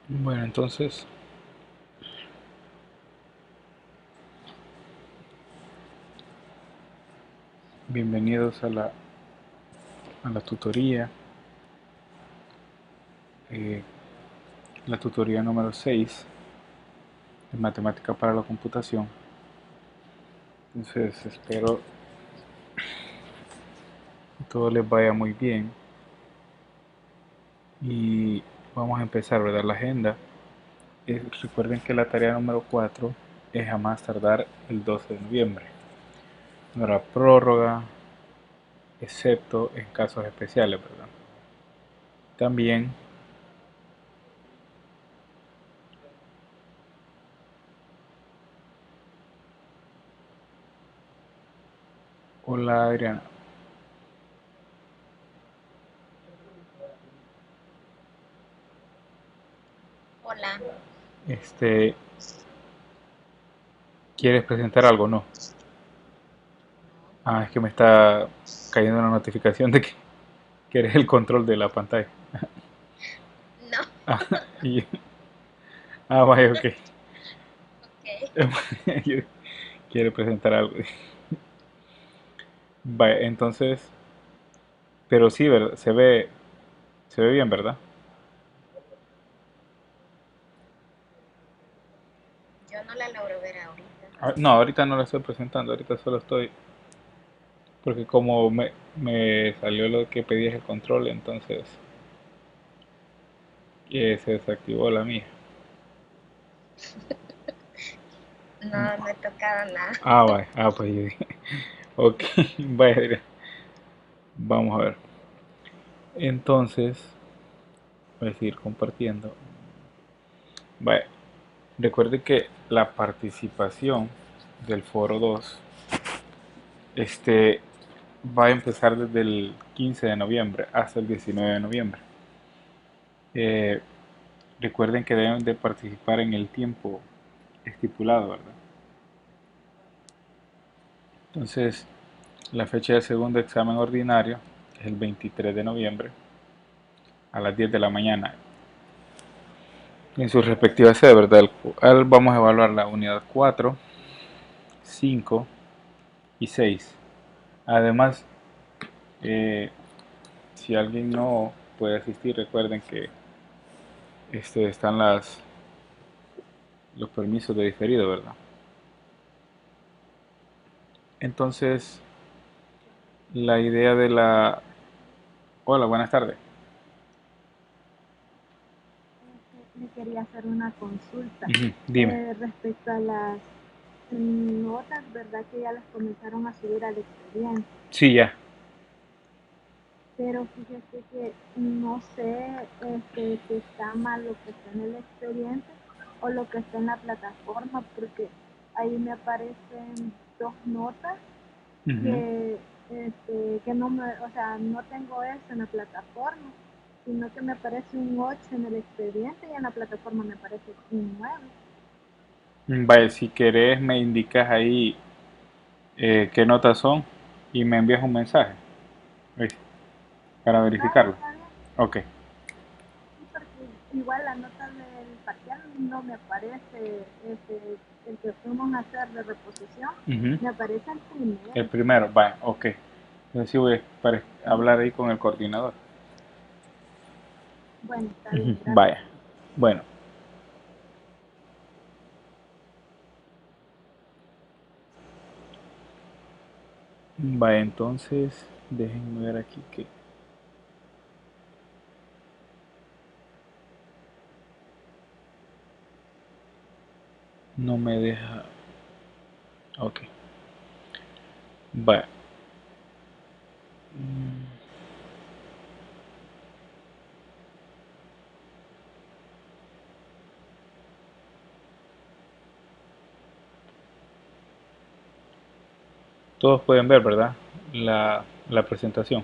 Bueno, entonces, bienvenidos a la tutoría, eh, la tutoría número 6 de Matemática para la Computación. Entonces, espero que todo les vaya muy bien y vamos a empezar, ¿verdad? La agenda. Recuerden que la tarea número 4 es a más tardar el 12 de noviembre. No habrá prórroga, excepto en casos especiales, ¿verdad? También, hola Adriana, Hola. este, ¿quieres presentar algo? No. No, Ah, es que me está cayendo una notificación de que eres el control de la pantalla. no, Ah, y, vaya, ok. ok. Yo quiere presentar algo. Vaya, entonces, pero sí, ¿verdad? Se ve bien, ¿verdad? Yo no la logro ver ahorita. No, ahorita no la estoy presentando, ahorita solo estoy, porque como me salió lo que pedías el control, entonces se desactivó la mía. No, no he tocado nada. Vaya, pues yo dije, ok, vaya, vamos a ver. Entonces, voy a seguir compartiendo. Vaya, recuerde que la participación del foro 2 va a empezar desde el 15 de noviembre hasta el 19 de noviembre. Eh, Recuerden que deben de participar en el tiempo estipulado, ¿verdad? Entonces, la fecha del segundo examen ordinario es el 23 de noviembre a las 10 de la mañana. En su respectiva sede, ¿verdad? Vamos a evaluar la unidad 4, 5 y 6. Además, eh, si alguien no puede asistir, recuerden que están los permisos de diferido, ¿verdad? Entonces, la idea de la... Hola, buenas tardes. Le quería hacer una consulta Dime. respecto a las notas, ¿verdad? Que ya las comenzaron a subir al expediente, Sí, ya. pero fíjese que no sé si está mal lo que está en el expediente o lo que está en la plataforma, porque ahí me aparecen dos notas Ujú. que no me, o sea, no tengo eso en la plataforma, sino que me aparece un 8 en el expediente y en la plataforma me aparece un 9. Vaya, si querés me indicas ahí qué notas son y me envías un mensaje, ¿oíste? Para Vale, verificarlo. está bien. Ok. Sí, porque igual la nota del parcial no me aparece, el que fuimos a hacer de reposición, Ujú. me aparece el El primero. primero, vaya, ok. Entonces sí voy a hablar ahí con el coordinador. Bueno, está Ujú. bien, gracias. Vaya. Bueno, vaya, entonces déjenme ver aquí que no me deja. Ok. Vaya. Todos pueden ver, ¿verdad? La presentación.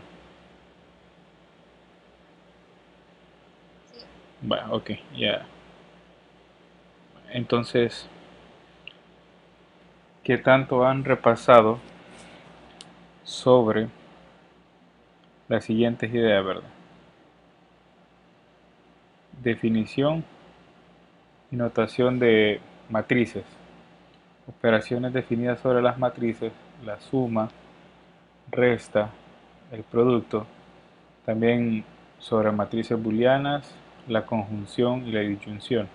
Sí. Vaya, ok, ya. Entonces, ¿qué tanto han repasado sobre las siguientes ideas, ¿verdad? Definición y notación de matrices. Operaciones definidas sobre las matrices, la suma, resta, el producto. También sobre matrices booleanas, la conjunción y la disyunción.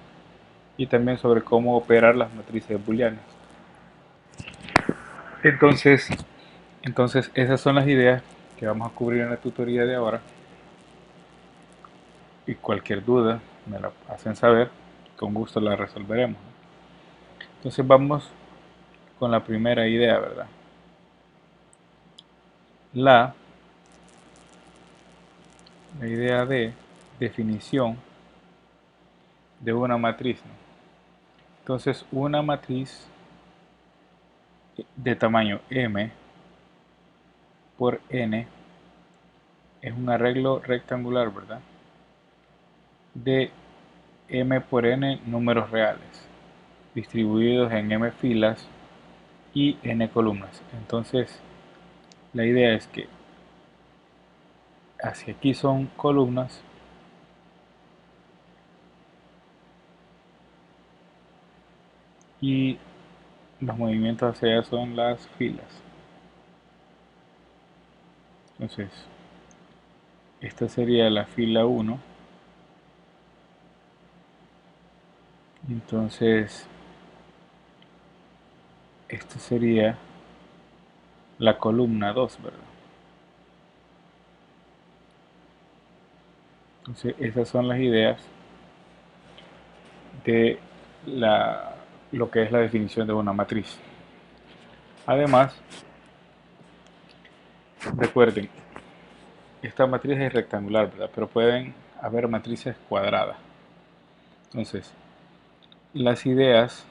Y también sobre cómo operar las matrices booleanas. Entonces esas son las ideas que vamos a cubrir en la tutoría de ahora. Y cualquier duda me la hacen saber, con gusto la resolveremos. Entonces vamos con la primera idea, ¿verdad? La idea de definición de una matriz, ¿no? Entonces una matriz de tamaño m por n es un arreglo rectangular, ¿verdad? De m por n números reales, distribuidos en m filas y n columnas. Entonces la idea es que hacia aquí son columnas y los movimientos hacia allá son las filas. Entonces esta sería la fila 1. Entonces esto sería la columna 2, ¿verdad? Entonces esas son las ideas de lo que es la definición de una matriz. Además, recuerden, esta matriz es rectangular, ¿verdad? Pero pueden haber matrices cuadradas. Entonces, las ideas,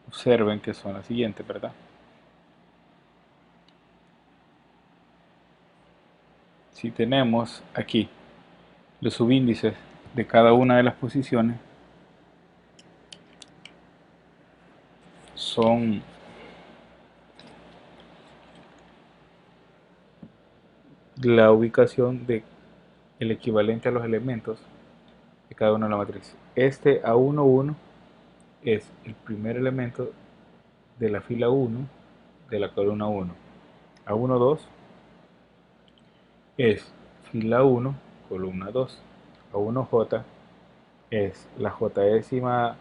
observen que son las siguientes, ¿verdad? Si tenemos aquí los subíndices de cada una de las posiciones, son la ubicación de el equivalente a los elementos de cada una de la matriz. Este A11 es el primer elemento de la fila 1 de la columna 1. A12 es fila 1, columna 2. A1J es la j-ésima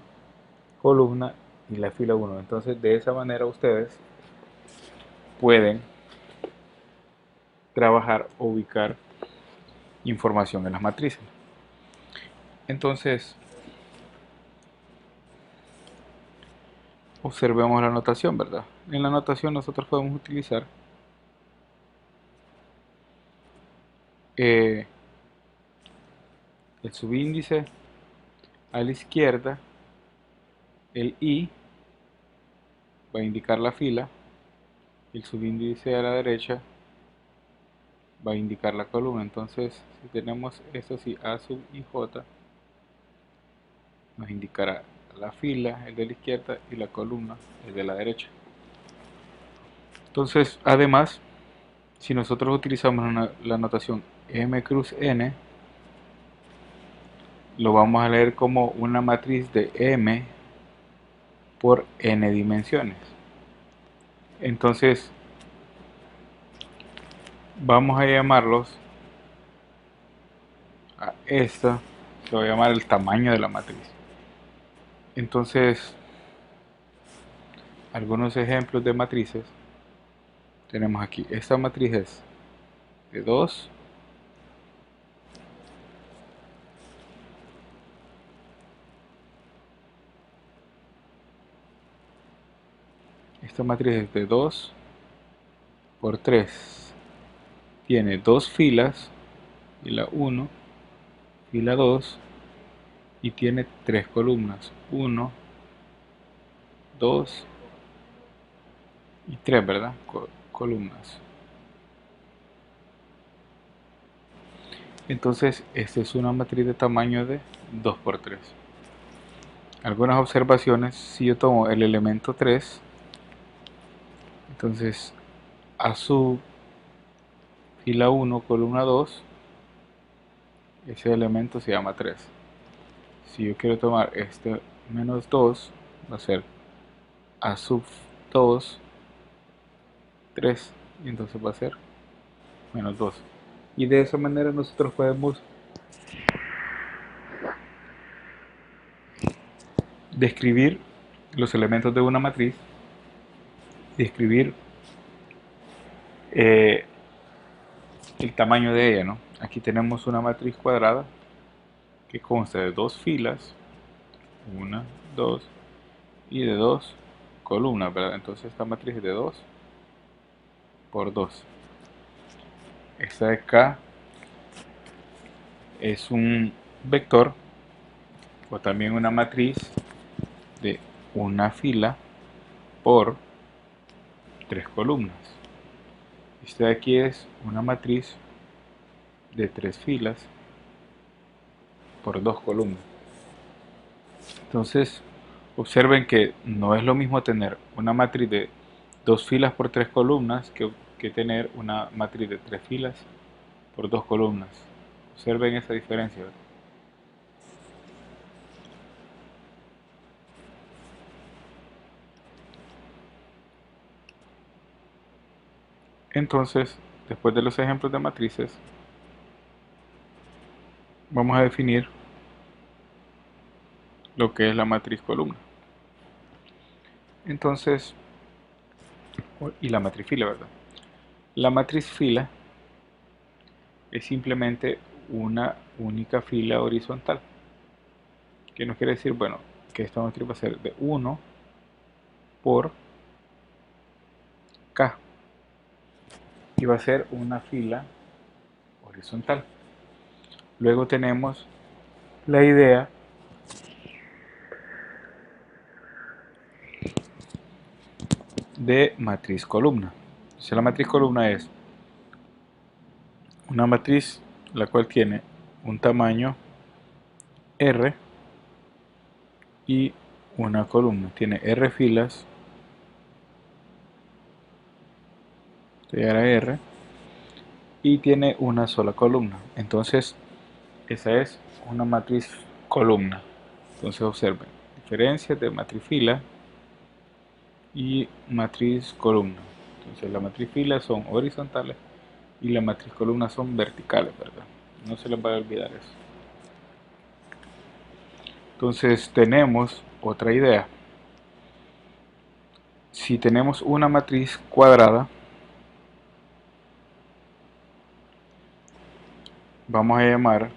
columna y la fila 1. Entonces de esa manera ustedes pueden trabajar o ubicar información en las matrices. Entonces observemos la notación, ¿verdad? En la notación nosotros podemos utilizar el subíndice a la izquierda, el i va a indicar la fila, el subíndice a la derecha va a indicar la columna. Entonces si tenemos esto así, a sub i j nos indicará la fila, el de la izquierda, y la columna, el de la derecha. Entonces además, si nosotros utilizamos la notación m cruz n, lo vamos a leer como una matriz de m por n dimensiones. Entonces vamos a llamarlos a esta, se va a llamar el tamaño de la matriz. Entonces, algunos ejemplos de matrices tenemos aquí. Esta matriz es de 2, esta matriz es de 2 por 3, tiene dos filas, fila 1, fila 2, y tiene tres columnas, 1, 2 y 3, ¿verdad? Columnas. Entonces esta es una matriz de tamaño de 2 por 3. Algunas observaciones: si yo tomo el elemento 3, entonces a sub fila 1, columna 2, ese elemento se llama 3. Si yo quiero tomar este menos 2, va a ser a sub 2, 3, y entonces va a ser menos 2. Y de esa manera nosotros podemos describir los elementos de una matriz, describir eh, el tamaño de ella, ¿no? Aquí tenemos una matriz cuadrada que consta de dos filas, una, dos, y de dos columnas, ¿verdad? Entonces esta matriz es de 2 por 2. Esta de acá es un vector o también una matriz de una fila por 3 columnas. Esta de aquí es una matriz de 3 filas por 2 columnas. Entonces, observen que no es lo mismo tener una matriz de 2 filas por 3 columnas que tener una matriz de 3 filas por 2 columnas. Observen esa diferencia, ¿verdad? Entonces, después de los ejemplos de matrices, vamos a definir lo que es la matriz columna. Entonces, y la matriz fila, ¿verdad? La matriz fila es simplemente una única fila horizontal. ¿Qué nos quiere decir? Bueno, que esta matriz va a ser de 1 por K y va a ser una fila horizontal. Luego tenemos la idea de matriz columna. Entonces la matriz columna es una matriz la cual tiene un tamaño R y una columna. Tiene R filas, llegar a R, y tiene una sola columna. Entonces esa es una matriz columna. Entonces observen, diferencias de matriz fila y matriz columna. Entonces la matriz fila son horizontales y la matriz columna son verticales, ¿verdad? No se les va a olvidar eso. Entonces tenemos otra idea. Si tenemos una matriz cuadrada, vamos a llamar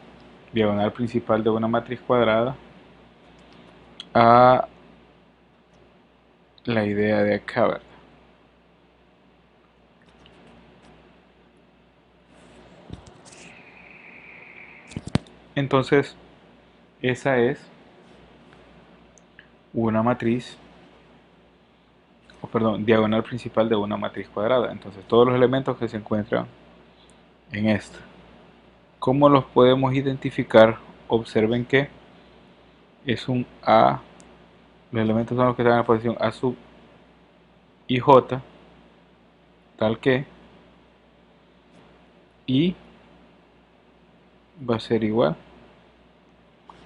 diagonal principal de una matriz cuadrada a la idea de acá, ¿verdad? Entonces esa es una matriz, o perdón, diagonal principal de una matriz cuadrada. Entonces todos los elementos que se encuentran en esta, ¿cómo los podemos identificar? Observen que es un A, los elementos son los que están en la posición A sub y J, tal que I va a ser igual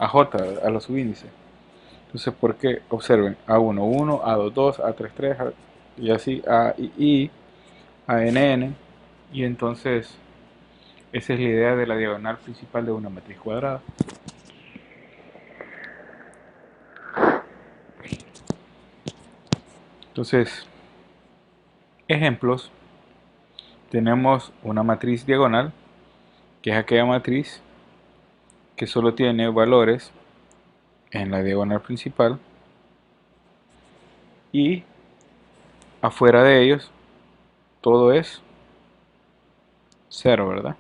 a J, a los subíndices. Entonces, ¿por qué? Observen, A1, 1, A2, 2, A3, 3, y así, A, I, A, N, N, y entonces esa es la idea de la diagonal principal de una matriz cuadrada. Entonces, ejemplos, tenemos una matriz diagonal, que es aquella matriz que solo tiene valores en la diagonal principal y afuera de ellos todo es 0, ¿verdad?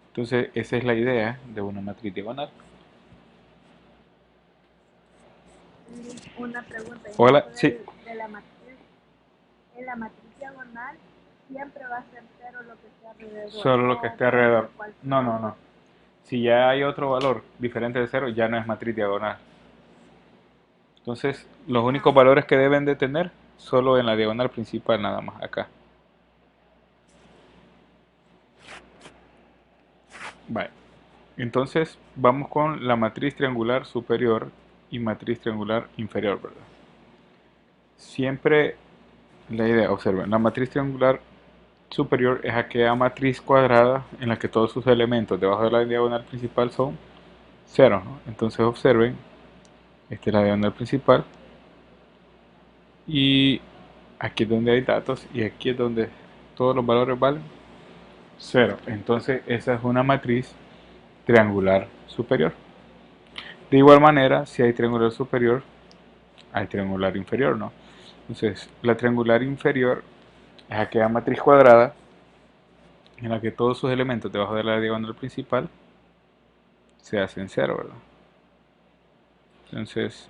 Entonces esa es la idea de una matriz diagonal. Una pregunta, Hola, sí, de la matriz, en la matriz diagonal siempre va a ser 0 lo que esté alrededor. solo lo que esté alrededor. No, no, no. Si ya hay otro valor diferente de 0, ya no es matriz diagonal. Entonces, los únicos valores que deben de tener solo en la diagonal principal nada más, acá. Vale. Entonces vamos con la matriz triangular superior y matriz triangular inferior, ¿verdad? Siempre la idea, observen, la matriz triangular superior es aquella matriz cuadrada en la que todos sus elementos debajo de la diagonal principal son ceros, ¿no? Entonces observen, esta es la diagonal principal y aquí es donde hay datos y aquí es donde todos los valores valen cero. Entonces esa es una matriz triangular superior. De igual manera, si hay triangular superior, hay triangular inferior, ¿no? Entonces, la triangular inferior es aquella matriz cuadrada en la que todos sus elementos debajo de la diagonal principal se hacen cero, ¿verdad? Entonces,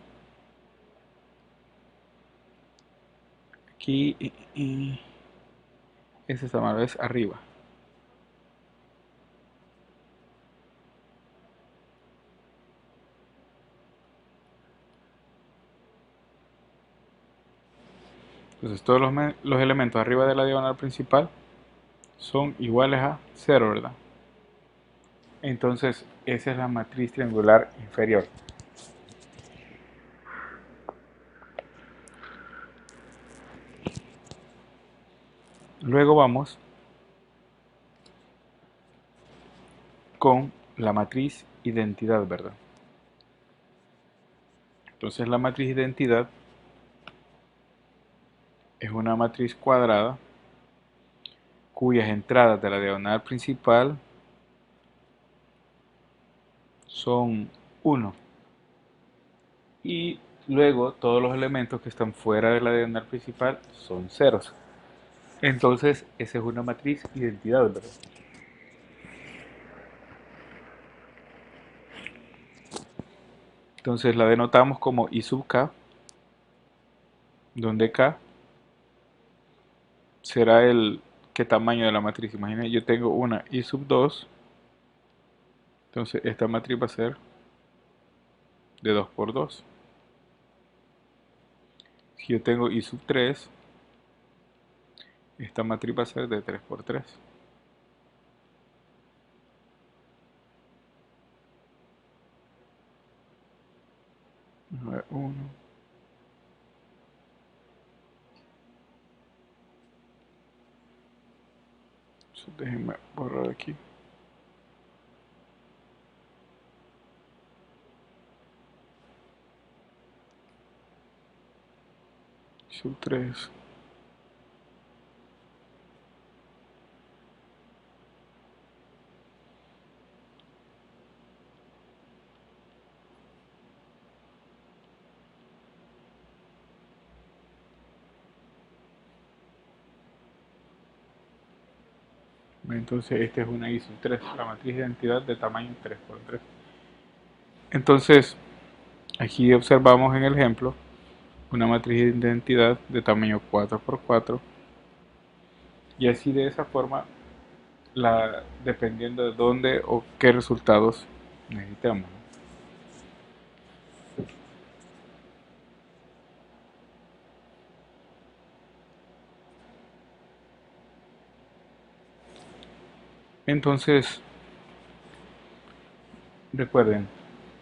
aquí esta está mal, es arriba. Entonces, todos los elementos arriba de la diagonal principal son iguales a cero, ¿verdad? Entonces, esa es la matriz triangular inferior. Luego vamos con la matriz identidad, ¿verdad? Entonces la matriz identidad es una matriz cuadrada cuyas entradas de la diagonal principal son 1 y luego todos los elementos que están fuera de la diagonal principal son ceros. Entonces esa es una matriz identidad, ¿verdad? Entonces la denotamos como I sub k, donde k será el qué tamaño de la matriz. Imaginen, yo tengo una I sub 2, entonces esta matriz va a ser de 2 por 2. Si yo tengo I sub 3, esta matriz va a ser de 3 por 3. 1. Déjenme borrar aquí. Sub 3. Entonces esta es una I sub 3, la matriz de identidad de tamaño 3 por 3. Entonces aquí observamos en el ejemplo una matriz de identidad de tamaño 4 por 4 y así de esa forma, dependiendo de dónde o qué resultados necesitamos. Entonces recuerden,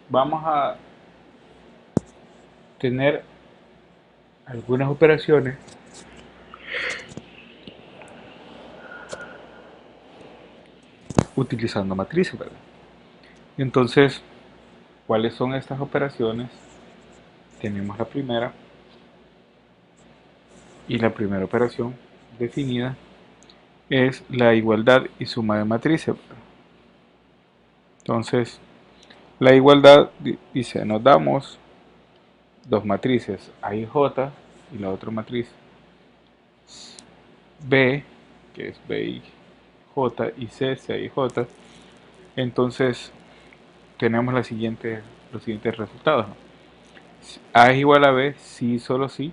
vamos a tener algunas operaciones utilizando matrices, ¿verdad? Entonces, ¿cuáles son estas operaciones? Tenemos la primera, y la primera operación definida es la igualdad y suma de matrices. Entonces, la igualdad dice, nos damos dos matrices, A y J, y la otra matriz B, que es B y J, y C, C y J. Entonces, tenemos los siguientes resultados, ¿no? A es igual a B, si y solo si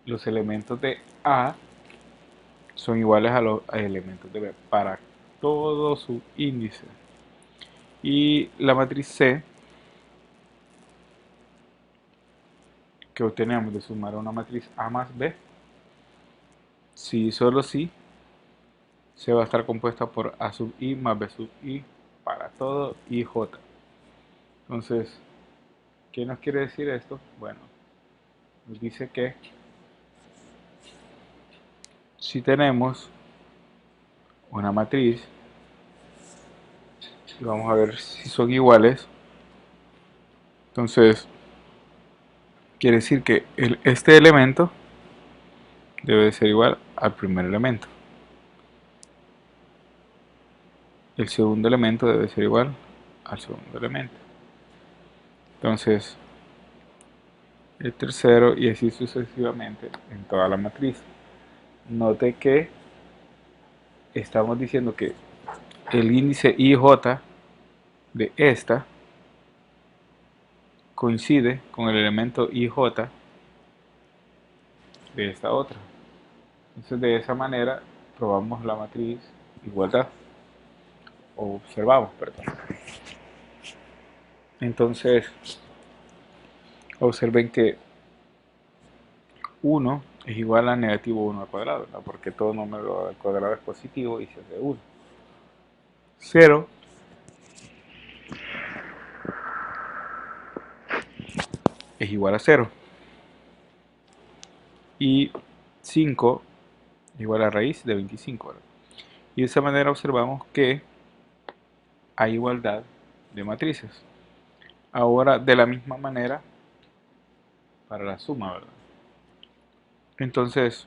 los elementos de A son iguales a los elementos de B para todo su índice. Y la matriz C, que obtenemos de sumar a una matriz A más B, si y solo si, se va a estar compuesta por A sub I más B sub I para todo IJ. Entonces, ¿qué nos quiere decir esto? Bueno, nos dice que si tenemos una matriz, y vamos a ver si son iguales, entonces quiere decir que este elemento debe ser igual al primer elemento. El segundo elemento debe ser igual al segundo elemento. Entonces, el tercero y así sucesivamente en toda la matriz. Note que estamos diciendo que el índice IJ de esta coincide con el elemento IJ de esta otra. Entonces, de esa manera probamos la matriz igualdad, o observamos, perdón. Entonces, observen que 1 es igual a negativo 1 al cuadrado, ¿verdad? Porque todo número al cuadrado es positivo y se hace 1. 0 es igual a 0. Y 5 es igual a raíz de 25, ¿verdad? Y de esa manera observamos que hay igualdad de matrices. Ahora, de la misma manera, para la suma, ¿verdad? Entonces,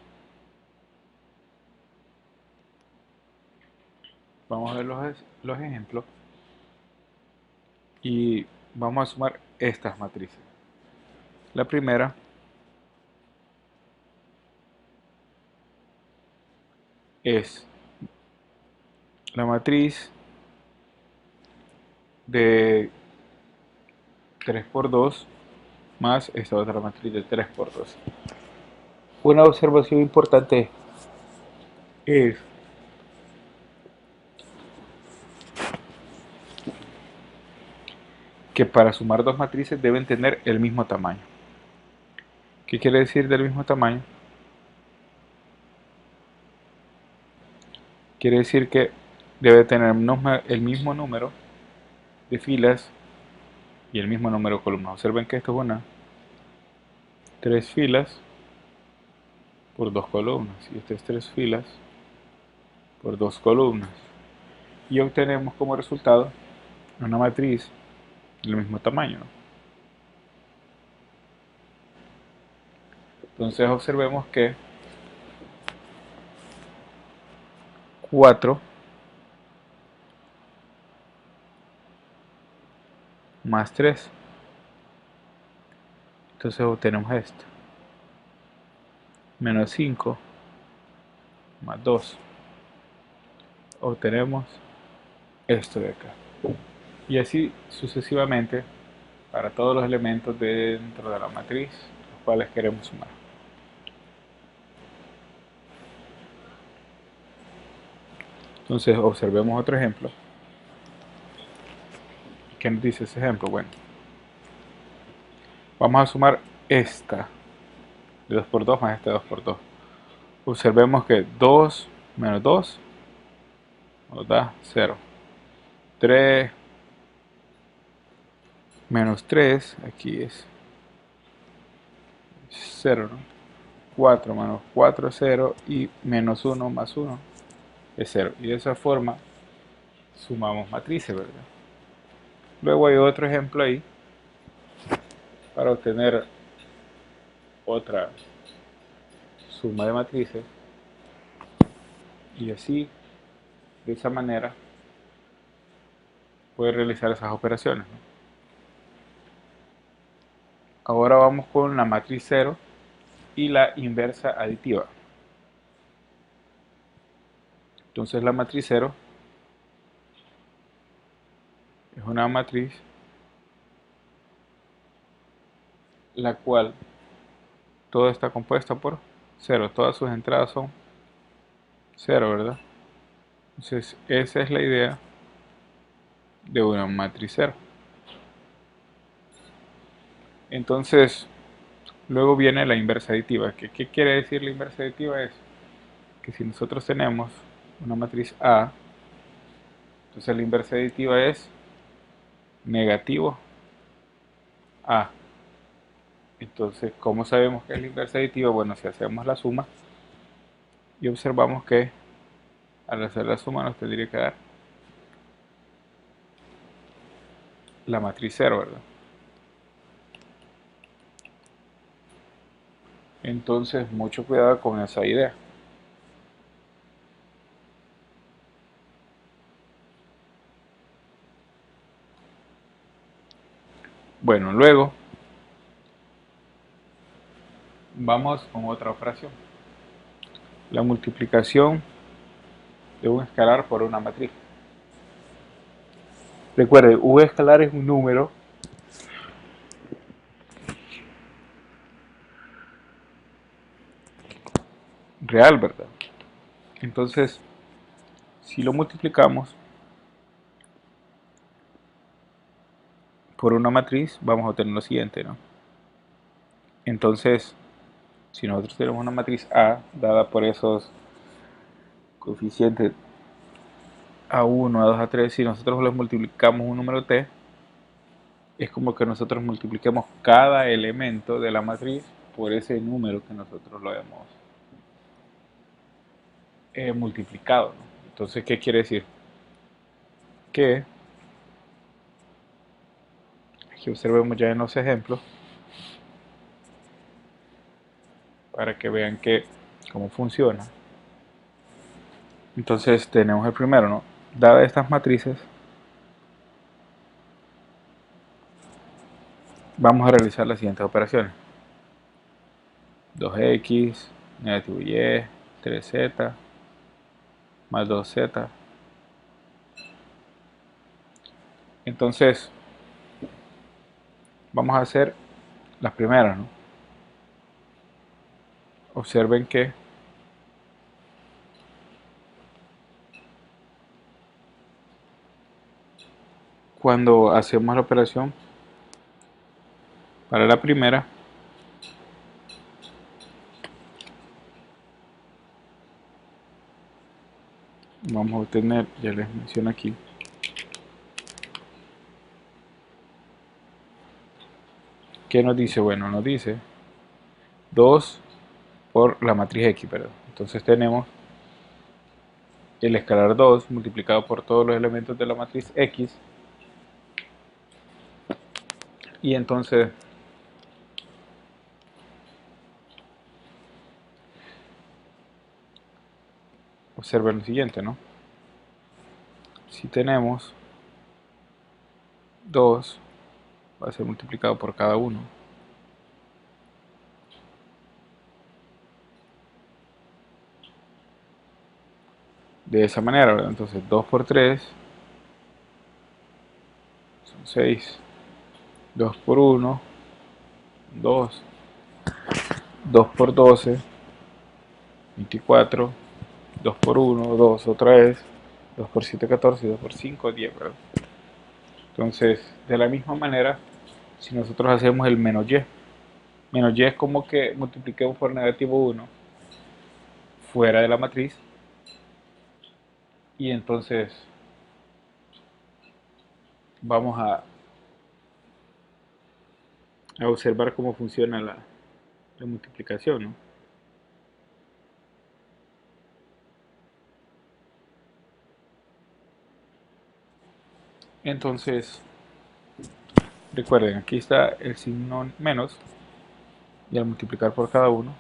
vamos a ver los ejemplos y vamos a sumar estas matrices. La primera es la matriz de 3 por 2 más esta otra matriz de 3 por 2. Una observación importante es que para sumar dos matrices deben tener el mismo tamaño. ¿Qué quiere decir del mismo tamaño? Quiere decir que debe tener el mismo número de filas y el mismo número de columnas. Observen que esto es 3 filas por 2 columnas y esto es 3 filas por 2 columnas. Y obtenemos como resultado una matriz del mismo tamaño, ¿no? Entonces observemos que 4 más 3, entonces obtenemos esto, menos 5 más 2, obtenemos esto de acá, y así sucesivamente para todos los elementos dentro de la matriz los cuales queremos sumar. Entonces observemos otro ejemplo. ¿Qué nos dice ese ejemplo? Bueno, vamos a sumar esta de 2 por 2 más esta de 2 por 2. Observemos que 2 menos 2 nos da 0. 3 menos 3, aquí es 0, ¿no? 4 menos 4 es 0 y menos 1 más 1 es 0. Y de esa forma sumamos matrices, ¿verdad? Luego hay otro ejemplo ahí para obtener otra suma de matrices y así, de esa manera, puede realizar esas operaciones, ¿no? Ahora vamos con la matriz 0 y la inversa aditiva. Entonces la matriz 0 es una matriz la cual todo está compuesta por 0, todas sus entradas son 0, ¿verdad? Entonces esa es la idea de una matriz 0. Entonces luego viene la inversa aditiva. ¿Qué quiere decir la inversa aditiva? Es que si nosotros tenemos una matriz A, Entonces la inversa aditiva es negativo A. Entonces, ¿cómo sabemos que es la inversa aditiva? Bueno, si hacemos la suma y observamos que al hacer la suma nos tendría que dar la matriz 0, ¿verdad? Entonces, mucho cuidado con esa idea. Bueno, luego vamos con otra operación. La multiplicación de un escalar por una matriz. Recuerde, un escalar es un número real, ¿verdad? Entonces, si lo multiplicamos por una matriz, vamos a obtener lo siguiente, ¿no? Entonces, si nosotros tenemos una matriz A dada por esos coeficientes A1, A2, A3, si nosotros les multiplicamos un número T, es como que nosotros multipliquemos cada elemento de la matriz por ese número que nosotros lo hemos multiplicado, ¿no? Entonces, ¿qué quiere decir? Que, aquí observemos ya en los ejemplos, para que vean cómo funciona. Entonces tenemos el primero, ¿no? Dadas estas matrices, vamos a realizar las siguientes operaciones. 2x, negativo y, 3z, más 2z. Entonces, vamos a hacer las primeras, ¿no? Observen que cuando hacemos la operación para la primera, vamos a obtener, ya les menciono aquí, ¿qué nos dice? Bueno, nos dice 2 por la matriz X, perdón. Entonces tenemos el escalar 2 multiplicado por todos los elementos de la matriz X, y entonces observen lo siguiente, ¿no? Si tenemos 2, va a ser multiplicado por cada uno. De esa manera, ¿verdad? Entonces 2 por 3 son 6. 2 por 1, 2. 2 por 12, 24. 2 por 1, 2 otra vez. 2 por 7, 14. Y 2 por 5, 10, ¿verdad? Entonces, de la misma manera, si nosotros hacemos el menos y es como que multipliquemos por negativo 1 fuera de la matriz, y entonces vamos a observar cómo funciona la multiplicación, ¿no? Entonces, recuerden, aquí está el signo menos, y al multiplicar por cada uno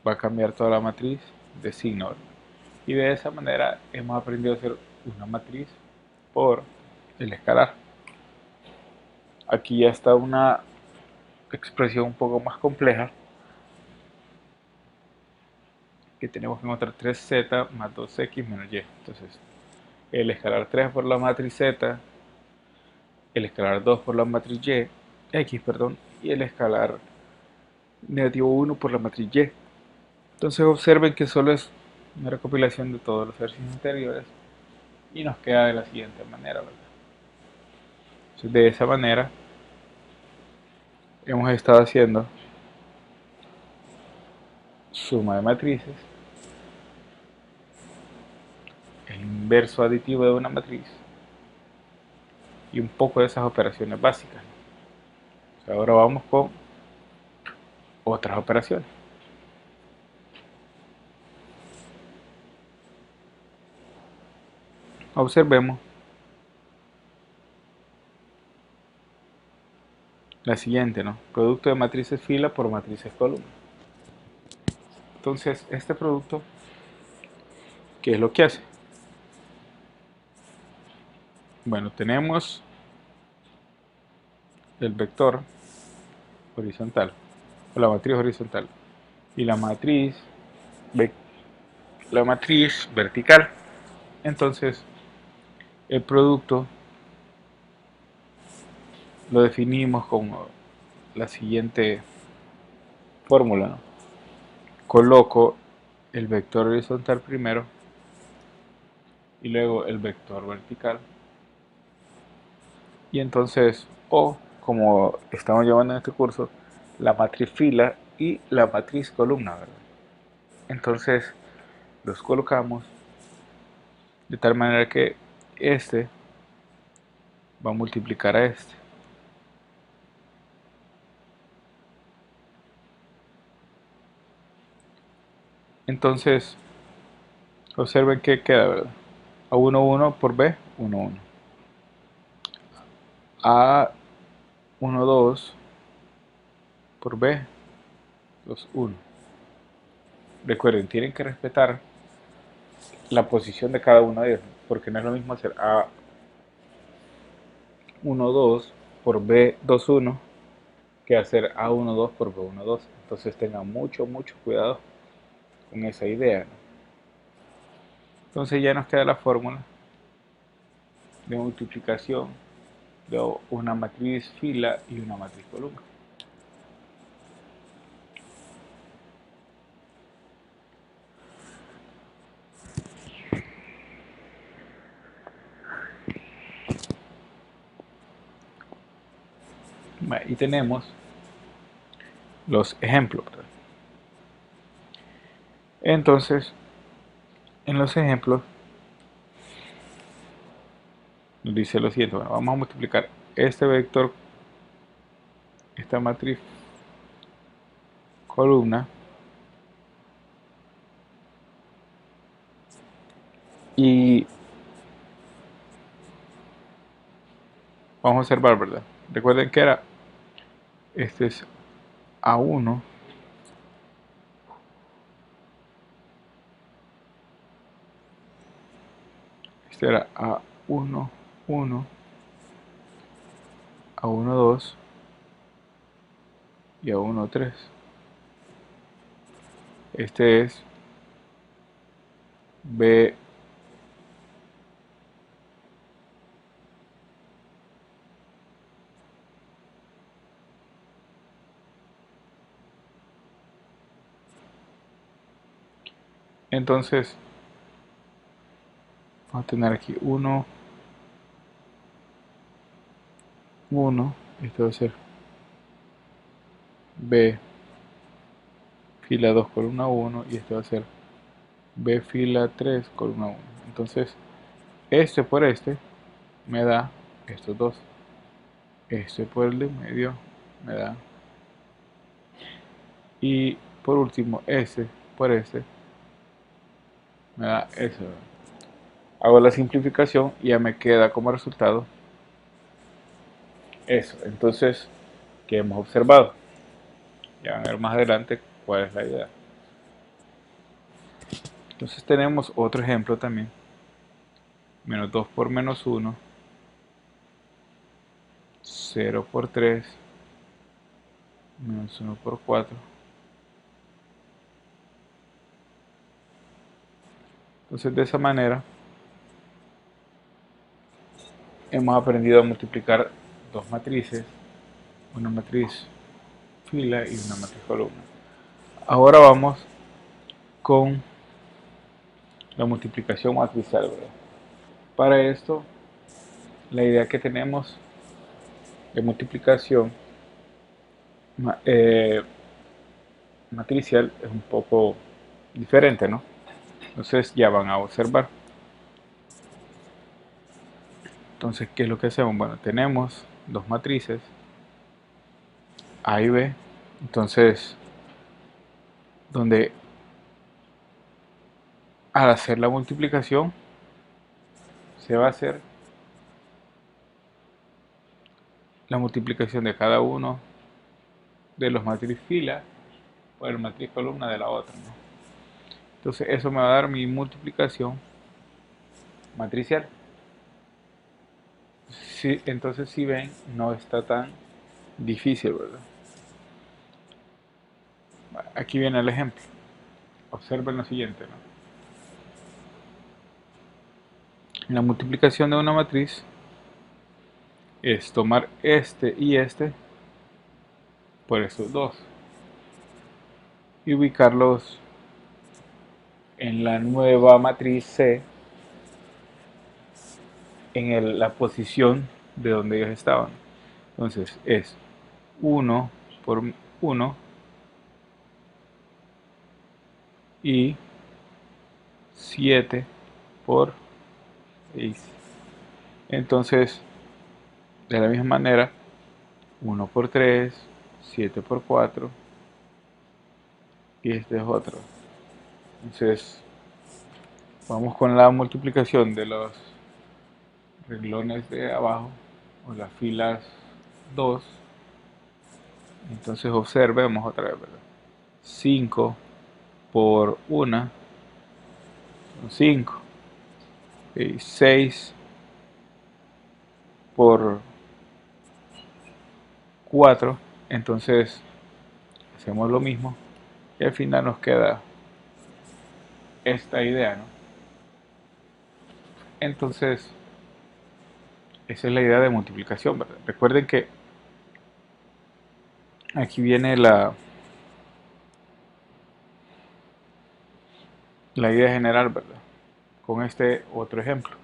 va a cambiar toda la matriz de signo, ¿verdad? Y de esa manera hemos aprendido a hacer una matriz por el escalar. Aquí ya está una expresión un poco más compleja, que tenemos que encontrar 3z más 2x menos y. Entonces, el escalar 3 por la matriz z, el escalar 2 por la matriz y, x, perdón, y el escalar negativo 1 por la matriz y. Entonces observen que solo es una recopilación de todos los ejercicios anteriores, y nos queda de la siguiente manera, ¿verdad? Entonces, de esa manera hemos estado haciendo suma de matrices, inverso aditivo de una matriz y un poco de esas operaciones básicas. Ahora vamos con otras operaciones. Observemos la siguiente, ¿no? Producto de matrices fila por matrices columna. Entonces, este producto, ¿qué es lo que hace? Bueno, tenemos el vector horizontal, o la matriz horizontal, y la matriz vertical. Entonces, el producto lo definimos como la siguiente fórmula, ¿no? Coloco el vector horizontal primero y luego el vector vertical, y entonces, o como estamos llevando en este curso, la matriz fila y la matriz columna, ¿verdad? Entonces los colocamos de tal manera que este va a multiplicar a este. Entonces observen que queda, ¿verdad? A1, 1 por B, 1, 1. A1, 2 por B, 2, 1. Recuerden, tienen que respetar la posición de cada uno de ellos, porque no es lo mismo hacer A1, 2 por B2, 1 que hacer A1, 2 por B1, 2. Entonces tengan mucho cuidado con esa idea, ¿no? Entonces ya nos queda la fórmula de multiplicación de una matriz fila y una matriz columna. Y tenemos los ejemplos, ¿verdad? Entonces, en los ejemplos nos dice lo siguiente. Bueno, vamos a multiplicar este vector, esta matriz columna, y vamos a observar, ¿verdad? Recuerden que era, este es A1, este era A1, 1, A1, 2 y A1, 3. Este es B, entonces vamos a tener aquí 1, 1, esto va a ser B fila 2 columna 1 y esto va a ser B fila 3 columna 1. Entonces este por este me da estos dos, este por el de medio me da, y por último este por este me da eso. Hago la simplificación y ya me queda como resultado eso. Entonces, ¿qué hemos observado? Ya van a ver más adelante cuál es la idea. Entonces tenemos otro ejemplo también. Menos 2 por menos 1, 0 por 3, menos 1 por 4. Entonces de esa manera hemos aprendido a multiplicar dos matrices, una matriz fila y una matriz columna. Ahora vamos con la multiplicación matricial, ¿verdad? Para esto, la idea que tenemos de multiplicación matricial es un poco diferente, ¿no? Entonces ya van a observar. Entonces, ¿qué es lo que hacemos? Bueno, tenemos dos matrices, A y B. Entonces, donde al hacer la multiplicación se va a hacer la multiplicación de cada uno de los matriz fila por el matriz columna de la otra, ¿no? Entonces eso me va a dar mi multiplicación matricial. Sí, entonces si ven, no está tan difícil, ¿verdad? Aquí viene el ejemplo. Observen lo siguiente, ¿no? La multiplicación de una matriz es tomar este y este por estos dos y ubicarlos en la nueva matriz C en la posición de donde ellos estaban. Entonces es 1 por 1 y 7 por 6. Entonces, de la misma manera, 1 por 3, 7 por 4 y este es otro. Entonces, vamos con la multiplicación de los renglones de abajo o las filas 2. Entonces observemos otra vez, ¿verdad? 5 por 1 son 5. Y 6 por 4. Entonces hacemos lo mismo y al final nos queda esta idea, ¿no? Entonces, esa es la idea de multiplicación, ¿verdad? Recuerden que aquí viene la idea general, ¿verdad? Con este otro ejemplo.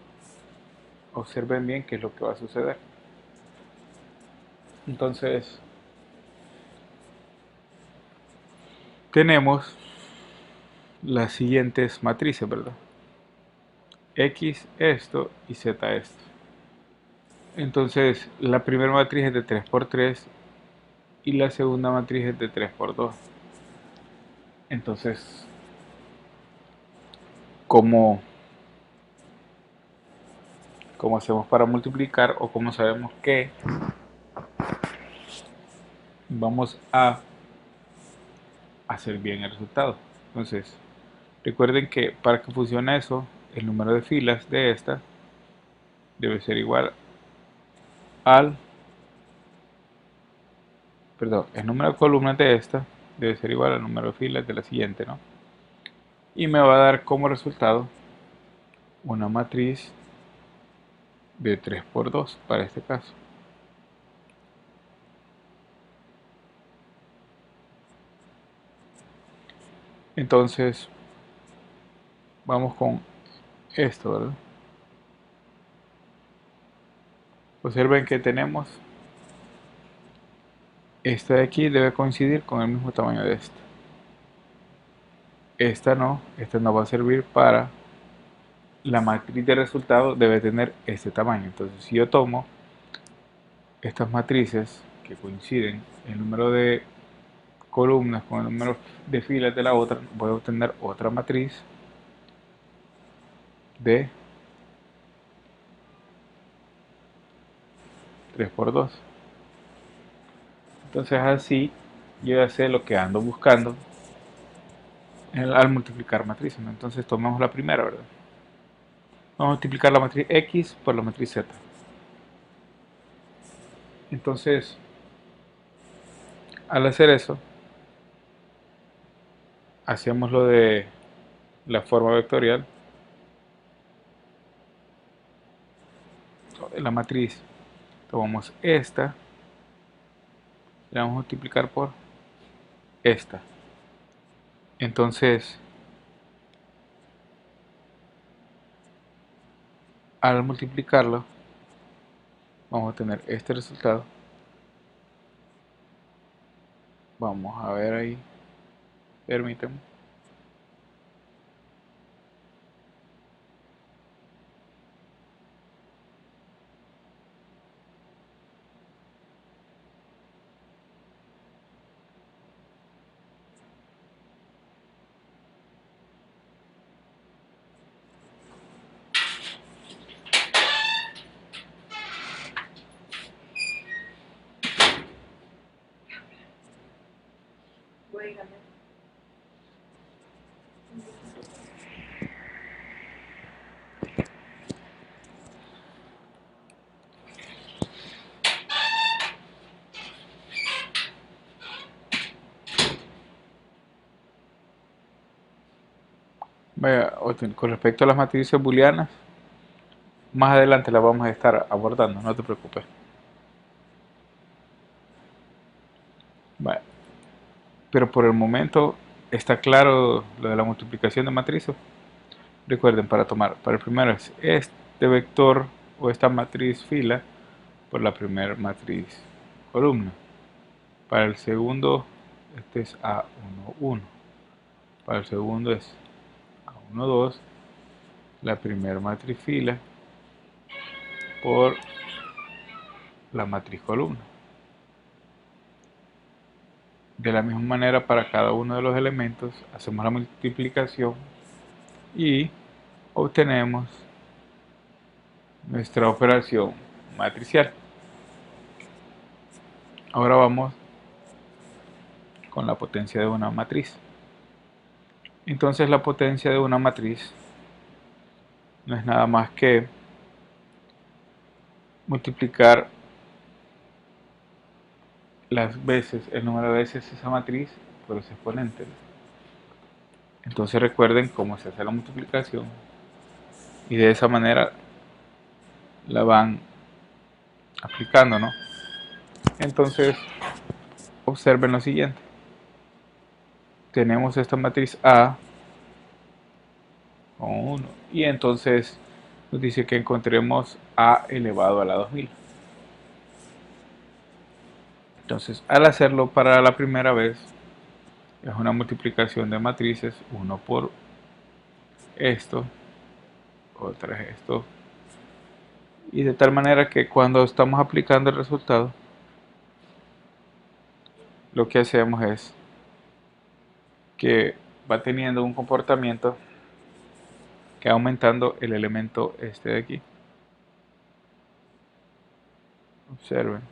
Observen bien qué es lo que va a suceder. Entonces, tenemos las siguientes matrices, ¿verdad? X esto y Z esto. Entonces, la primera matriz es de 3 por 3 y la segunda matriz es de 3 por 2. Entonces, ¿cómo hacemos para multiplicar o cómo sabemos que vamos a hacer bien el resultado? Entonces, recuerden que para que funcione eso, el número de filas de esta debe ser igual al, perdón, el número de columnas de esta debe ser igual al número de filas de la siguiente, ¿no? Y me va a dar como resultado una matriz de 3 por 2 para este caso. Entonces, vamos con esto, ¿verdad? Observen que tenemos esta de aquí debe coincidir con el mismo tamaño de esta. Esta no va a servir para la matriz de resultado, debe tener este tamaño. Entonces, si yo tomo estas matrices que coinciden el número de columnas con el número de filas de la otra, voy a obtener otra matriz de 3 por 2. Entonces así yo ya sé lo que ando buscando al multiplicar matrices, ¿no? Entonces tomamos la primera, ¿verdad? Vamos a multiplicar la matriz X por la matriz Z. Entonces, al hacer eso, hacemos lo de la forma vectorial de la matriz. Tomamos esta y la vamos a multiplicar por esta. Entonces, al multiplicarlo, vamos a tener este resultado. Vamos a ver ahí, permítanme. Vaya, con respecto a las matrices booleanas, más adelante las vamos a estar abordando, no te preocupes. Vaya, pero por el momento está claro lo de la multiplicación de matrices. Recuerden, para el primero es este vector o esta matriz fila por la primera matriz columna. Para el segundo, este es A1, 1. Para el segundo es A1, 2, la primera matriz fila por la matriz columna. De la misma manera, para cada uno de los elementos hacemos la multiplicación y obtenemos nuestra operación matricial. Ahora vamos con la potencia de una matriz. Entonces la potencia de una matriz no es nada más que multiplicar el número de veces esa matriz por ese exponente. Entonces recuerden cómo se hace la multiplicación y de esa manera la van aplicando, ¿no? Entonces observen lo siguiente. Tenemos esta matriz A con 1 y entonces nos dice que encontremos A elevado a la 2000. Entonces al hacerlo para la primera vez es una multiplicación de matrices, uno por esto, otra es esto, y de tal manera que cuando estamos aplicando el resultado lo que hacemos es que va teniendo un comportamiento que va aumentando el elemento este de aquí. Observen.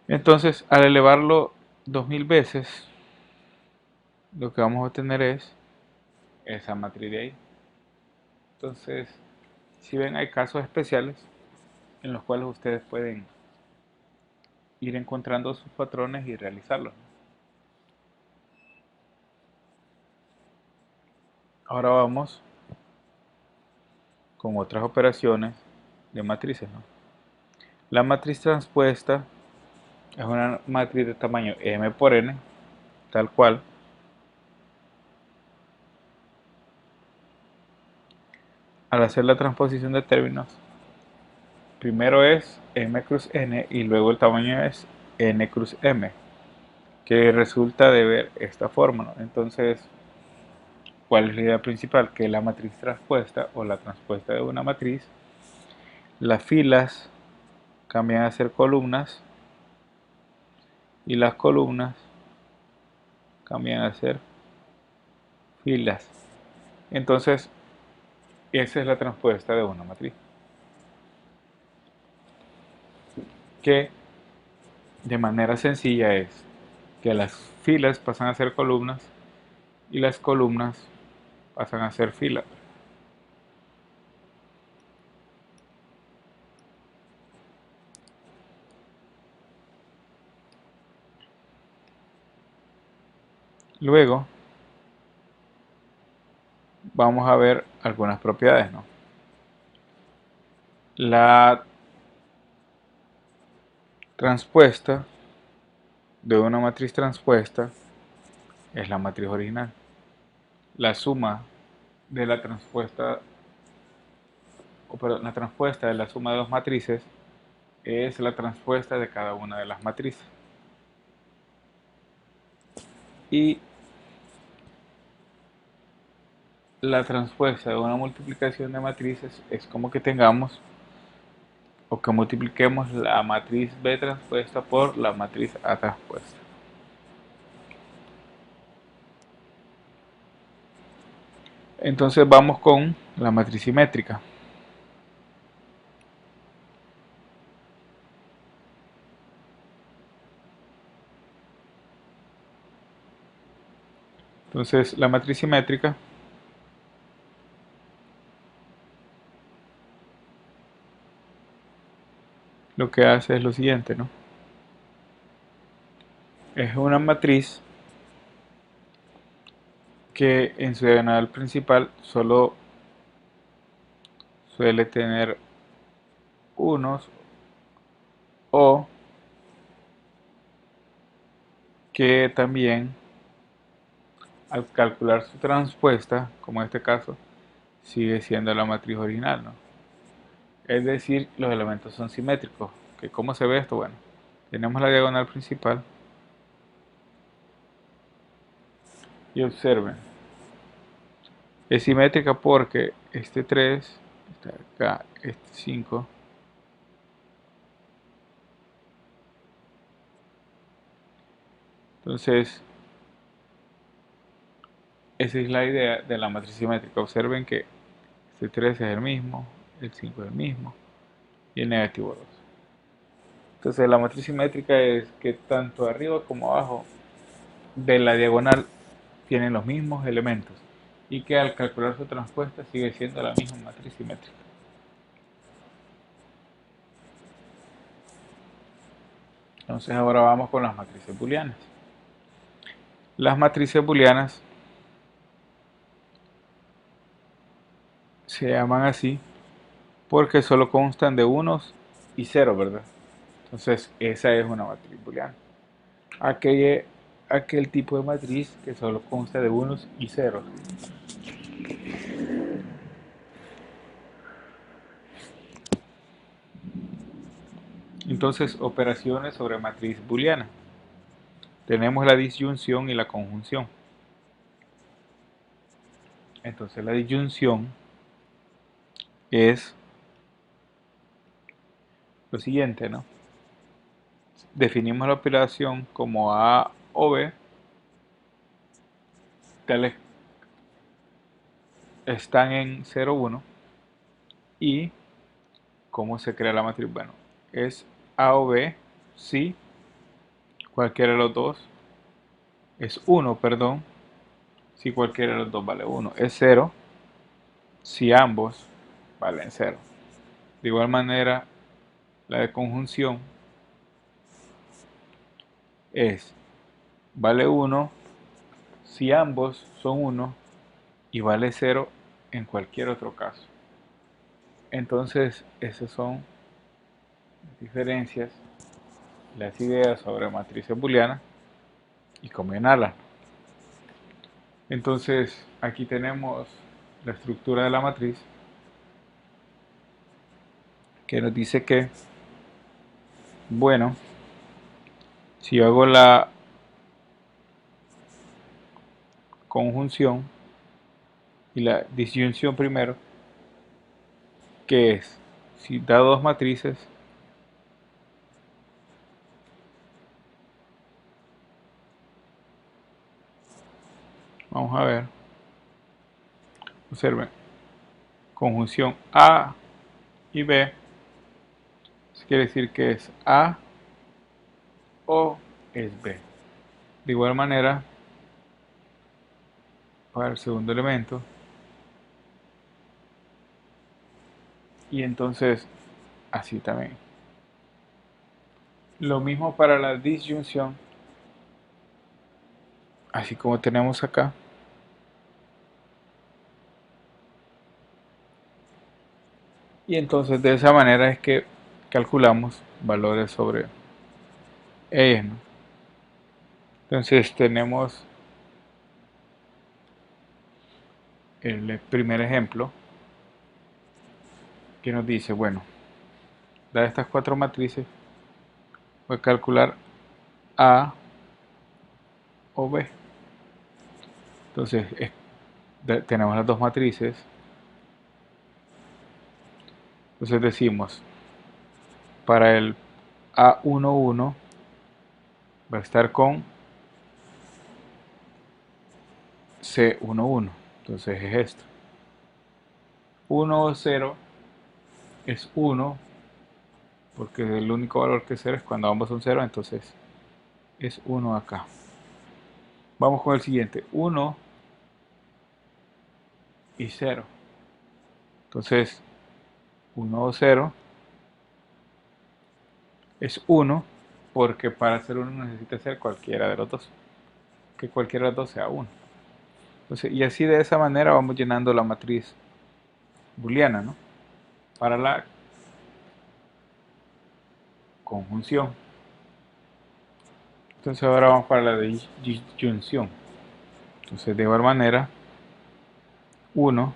Entonces al elevarlo 2000 veces lo que vamos a obtener es esa matriz de ahí. Entonces, si ven, hay casos especiales en los cuales ustedes pueden ir encontrando sus patrones y realizarlos. Ahora vamos con otras operaciones de matrices, ¿no? La matriz transpuesta es una matriz de tamaño m por n, tal cual. Al hacer la transposición de términos, primero es m cruz n y luego el tamaño es n cruz m, que resulta de ver esta forma, ¿no? Entonces, ¿cuál es la idea principal? Que la matriz transpuesta o la transpuesta de una matriz, las filas cambian a ser columnas y las columnas cambian a ser filas. Entonces, esa es la transpuesta de una matriz, que de manera sencilla es que las filas pasan a ser columnas y las columnas pasan a ser filas. Luego vamos a ver algunas propiedades, ¿no? La transpuesta de una matriz transpuesta es la matriz original. La suma de la transpuesta, la transpuesta de la suma de dos matrices es la transpuesta de cada una de las matrices. Y la transpuesta de una multiplicación de matrices es como que tengamos o que multipliquemos la matriz B transpuesta por la matriz A transpuesta. Entonces vamos con la matriz simétrica. Entonces la matriz simétrica lo que hace es lo siguiente, ¿no? Es una matriz que en su diagonal principal solo suele tener unos, o que también al calcular su transpuesta, como en este caso, sigue siendo la matriz original, ¿no? Es decir, los elementos son simétricos. ¿Cómo se ve esto? Bueno, tenemos la diagonal principal y observen, es simétrica porque este 3 está acá, este 5. Entonces, esa es la idea de la matriz simétrica. Observen que este 3 es el mismo, el 5 es el mismo y el negativo 2. Entonces, la matriz simétrica es que tanto arriba como abajo de la diagonal tienen los mismos elementos y que al calcular su transpuesta sigue siendo la misma matriz simétrica. Entonces ahora vamos con las matrices booleanas. Las matrices booleanas se llaman así porque solo constan de unos y ceros, ¿verdad? Entonces esa es una matriz booleana. Aquel tipo de matriz que solo consta de unos y ceros. Entonces, operaciones sobre matriz booleana. Tenemos la disyunción y la conjunción. Entonces, la disyunción es lo siguiente, ¿no? Definimos la operación como A o B, tales están en 0, 1, y ¿cómo se crea la matriz? Bueno, es A o B si cualquiera de los dos es 1, perdón, si cualquiera de los dos vale 1. Es 0 si ambos valen 0. De igual manera, la de conjunción es vale 1 si ambos son 1 y vale 0 en cualquier otro caso. Entonces, esas son las diferencias, las ideas sobre matrices booleanas y combinarlas. Entonces, aquí tenemos la estructura de la matriz que nos dice que, bueno, si yo hago la conjunción y la disyunción primero, que es, si da dos matrices, vamos a ver, observen, conjunción A y B, eso quiere decir que es A o es B. De igual manera, para el segundo elemento, y entonces así también. Lo mismo para la disyunción, así como tenemos acá. Y entonces de esa manera es que calculamos valores sobre ellas, ¿no? Entonces tenemos el primer ejemplo que nos dice, bueno, dadas estas cuatro matrices, voy a calcular A o B. Entonces tenemos las dos matrices. Entonces decimos, para el A11 va a estar con C11. Entonces es esto. 1 o 0 es 1, porque el único valor que es 0 es cuando ambos son 0, entonces es 1 acá. Vamos con el siguiente. 1 y 0. Entonces 1 o 0 es 1 porque para ser 1 necesita ser cualquiera de los dos. Que cualquiera de los dos sea 1. Entonces, y así de esa manera vamos llenando la matriz booleana, ¿no? Para la conjunción. Entonces ahora vamos para la disyunción. Entonces de igual manera 1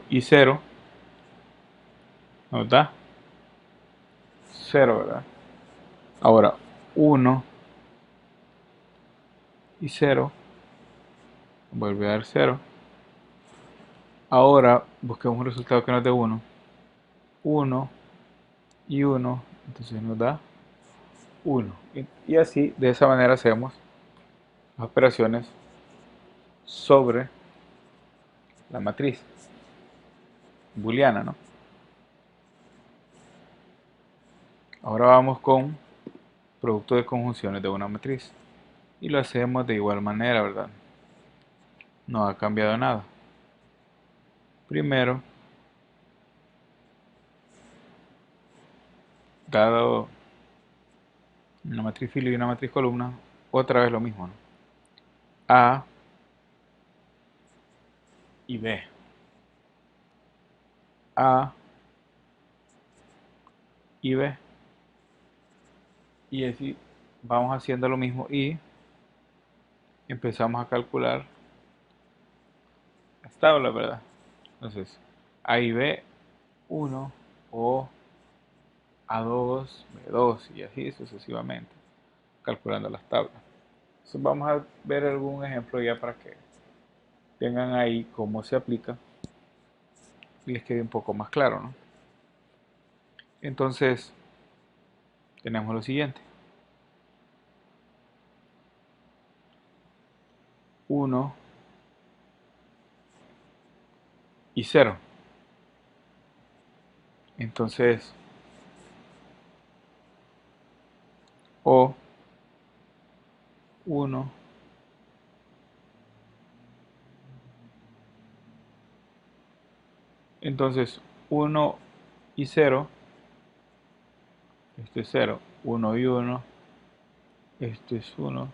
y 0 nos da 0, ¿verdad? Ahora 1 y 0 vuelve a dar 0. Ahora busquemos un resultado que nos dé 1. 1 y 1, entonces nos da 1. Y así, de esa manera hacemos las operaciones sobre la matriz booleana, ¿no? Ahora vamos con producto de conjunciones de una matriz. Y lo hacemos de igual manera, ¿verdad? No ha cambiado nada. Primero, dado una matriz filo y una matriz columna, otra vez lo mismo, ¿no? A y B. A y B. Y así vamos haciendo lo mismo y empezamos a calcular las tablas, ¿verdad? Entonces, A y B, 1 o A2, B2 y así sucesivamente, calculando las tablas. Entonces vamos a ver algún ejemplo ya para que tengan ahí cómo se aplica y les quede un poco más claro, ¿no? Entonces, tenemos lo siguiente. 1 y 0. Entonces, o 1 entonces 1 y 0, esto es 0, 1 y 1, esto es 1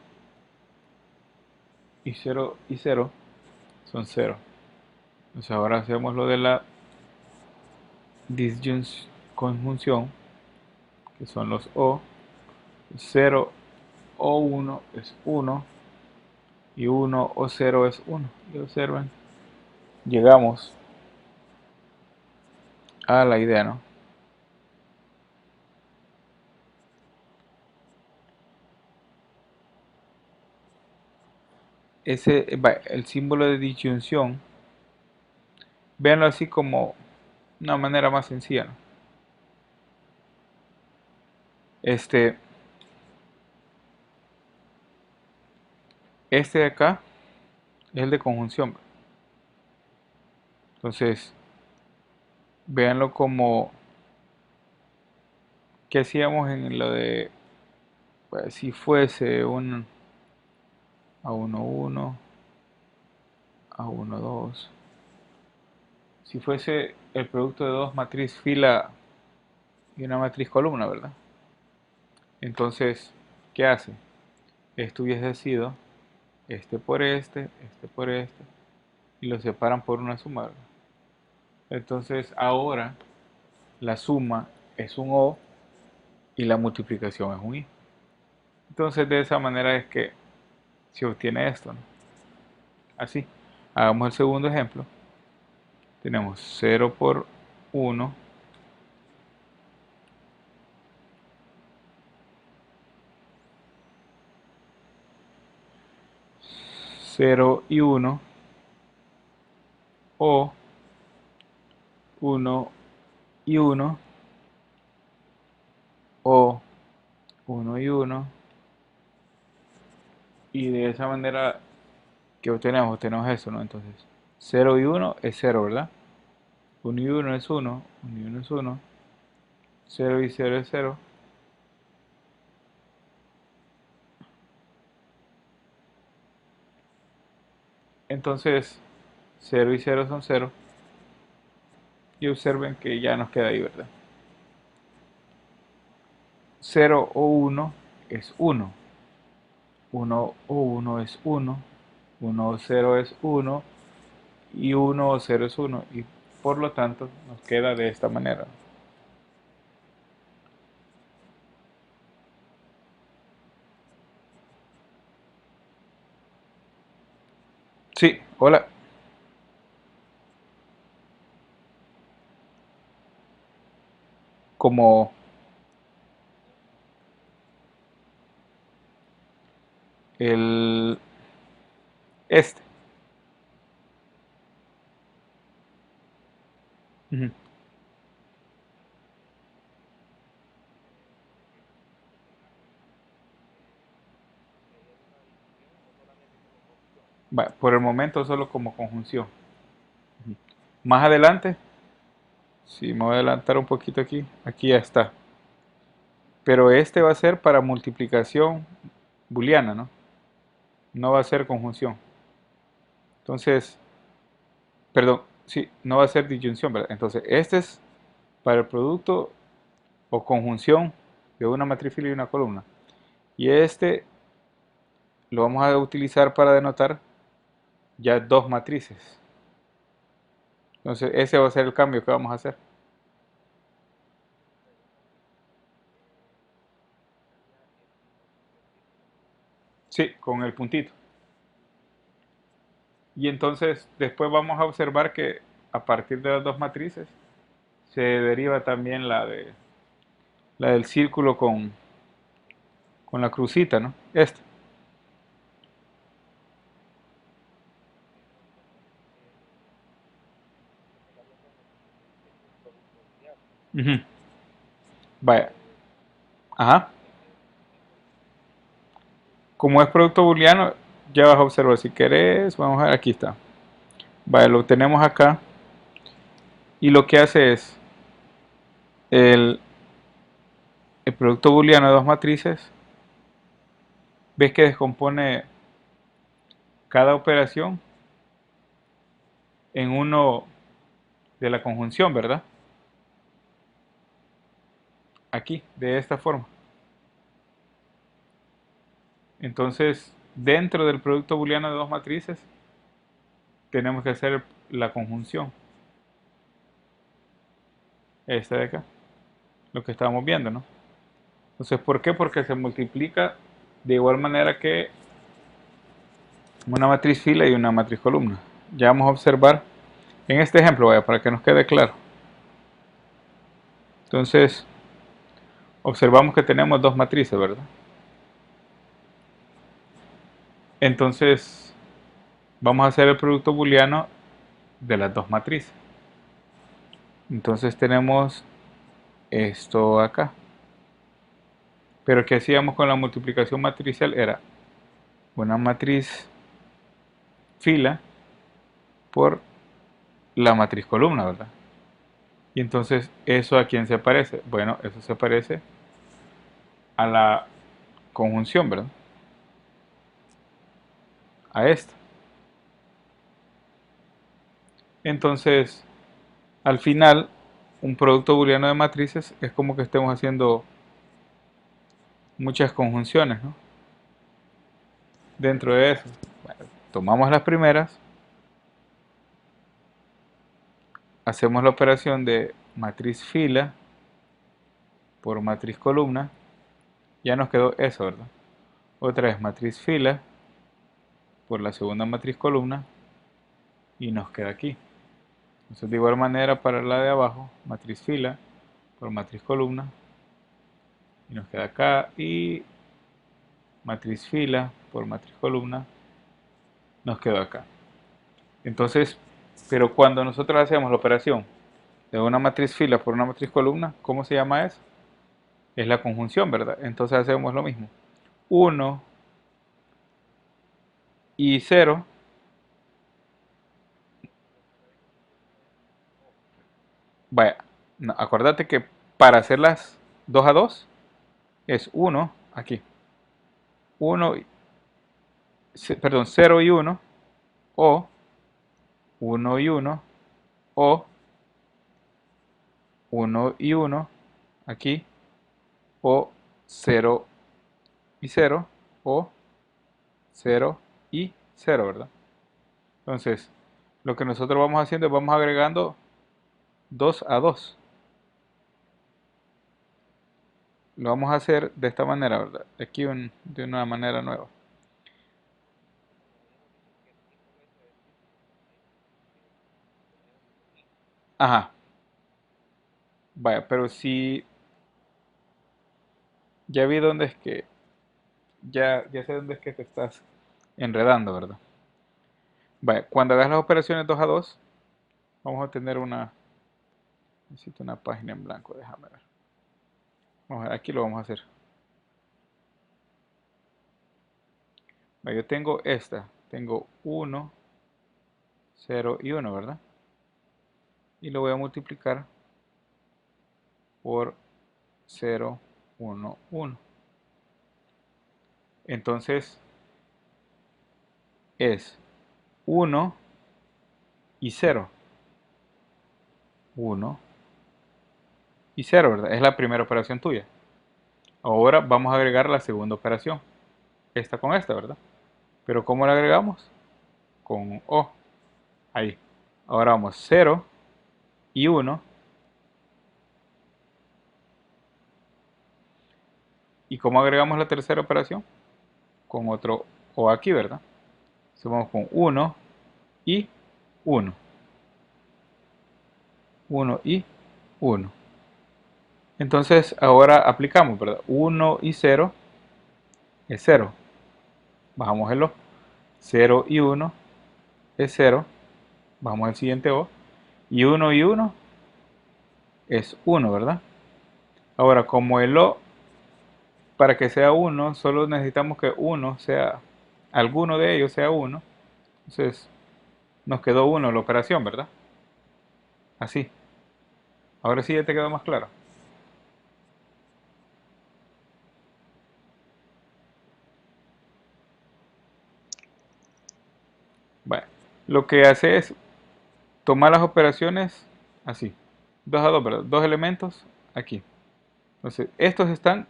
y 0 y 0 son 0. Entonces ahora hacemos lo de la conjunción, que son los o. 0 o 1 es 1 y 1 o 0 es 1. Y observen, llegamos a la idea, ¿no? El símbolo de disyunción, véanlo así como una manera más sencilla, ¿no? Este de acá es el de conjunción. Entonces, véanlo como que hacíamos en lo de, pues, si fuese un A11, A12, si fuese el producto de dos matriz fila y una matriz columna, ¿verdad? Entonces, ¿qué hace? Esto hubiese sido este por este por este, y lo separan por una suma, ¿verdad? Entonces, ahora la suma es un O y la multiplicación es un I. Entonces, de esa manera es que se obtiene esto, ¿no? Así. Hagamos el segundo ejemplo. Tenemos 0 por 1, 0 y 1, o 1 y 1, o 1 y 1, y de esa manera que obtenemos eso, ¿no? Entonces, 0 y 1 es 0, ¿verdad? 1 y 1 es 1, 1 y 1 es 1, 0 y 0 es 0, Entonces 0 y 0 son 0. Y observen que ya nos queda ahí, ¿verdad? 0 o 1 es 1. 1 o 1 es 1. 1 o 0 es 1. Y 1 o 0 es 1. Y por lo tanto nos queda de esta manera. Sí, hola. Como el este. Ujú. Por el momento solo como conjunción. Ujú. Más adelante, si me voy a adelantar un poquito aquí, aquí ya está. Pero este va a ser para multiplicación booleana, ¿no? No va a ser conjunción. Entonces, perdón, sí, no va a ser disyunción, ¿verdad? Entonces, este es para el producto o conjunción de una matriz fila y una columna. Y este lo vamos a utilizar para denotar ya dos matrices. Entonces, ese va a ser el cambio que vamos a hacer. Sí, con el puntito. Y entonces, después vamos a observar que a partir de las dos matrices se deriva también la del círculo con la crucita, ¿no? Esta. Ujú. Vaya. Ajá. Como es producto booleano, ya vas a observar. Si querés, vamos a ver, aquí está. Vaya, lo tenemos acá. Y lo que hace es el, el producto booleano de dos matrices. Ves que descompone cada operación en uno de la conjunción, ¿verdad? Aquí, de esta forma. Entonces, dentro del producto booleano de dos matrices, tenemos que hacer la conjunción. Esta de acá, lo que estábamos viendo, ¿no? Entonces, ¿por qué? Porque se multiplica de igual manera que una matriz fila y una matriz columna. Ya vamos a observar en este ejemplo, vaya, para que nos quede claro. Entonces, observamos que tenemos dos matrices, ¿verdad? Entonces, vamos a hacer el producto booleano de las dos matrices. Entonces tenemos esto acá. Pero ¿qué hacíamos con la multiplicación matricial? Era una matriz fila por la matriz columna, ¿verdad? Y entonces, ¿eso a quién se parece? Bueno, eso se parece a la conjunción, ¿verdad? A esta. Entonces, al final, un producto booleano de matrices es como que estemos haciendo muchas conjunciones, ¿no? Dentro de eso, bueno, tomamos las primeras, hacemos la operación de matriz fila por matriz columna, ya nos quedó eso, ¿verdad? Otra vez matriz fila por la segunda matriz columna y nos queda aquí. Entonces, de igual manera para la de abajo, matriz fila por matriz columna y nos queda acá, y matriz fila por matriz columna nos quedó acá. Entonces, pero cuando nosotros hacemos la operación de una matriz fila por una matriz columna, ¿cómo se llama eso? Es la conjunción, ¿verdad? Entonces hacemos lo mismo. 1 y 0. Vaya, no, acordate que para hacerlas 2 a 2 es 1 aquí. 1, perdón, 0 y 1. o 1 y 1, o 1 y 1 aquí, o 0 y 0, o 0 y 0, ¿verdad? Entonces, lo que nosotros vamos haciendo es vamos agregando 2 a 2. Lo vamos a hacer de esta manera, ¿verdad? Aquí de una manera nueva. Ajá. Vaya, pero si ya vi dónde es que, ya sé dónde es que te estás enredando, ¿verdad? Vaya, cuando hagas las operaciones 2 a 2, vamos a tener necesito una página en blanco, déjame ver. Vamos a ver, aquí lo vamos a hacer. Vaya, yo tengo tengo 1, 0 y 1, ¿verdad? Y lo voy a multiplicar por 0, 1, 1. Entonces es 1 y 0. 1 y 0, ¿verdad? Es la primera operación tuya. Ahora vamos a agregar la segunda operación. Esta con esta, ¿verdad? Pero ¿cómo la agregamos? Con O. Ahí. Ahora vamos 0 y 1. ¿Y cómo agregamos la tercera operación? Con otro O aquí, ¿verdad? Entonces vamos con 1 y 1. 1 y 1. Entonces ahora aplicamos, ¿verdad? 1 y 0 es 0. Bajamos el O. 0 y 1 es 0. Bajamos el siguiente O. Y 1 y 1 es 1, ¿verdad? Ahora, como el O, para que sea 1, solo necesitamos que uno sea, alguno de ellos sea 1. Entonces, nos quedó 1 la operación, ¿verdad? Así. Ahora sí ya te quedó más claro. Bueno, lo que hace es tomar las operaciones así. 2 a 2, ¿verdad? Dos elementos aquí. Entonces, estos están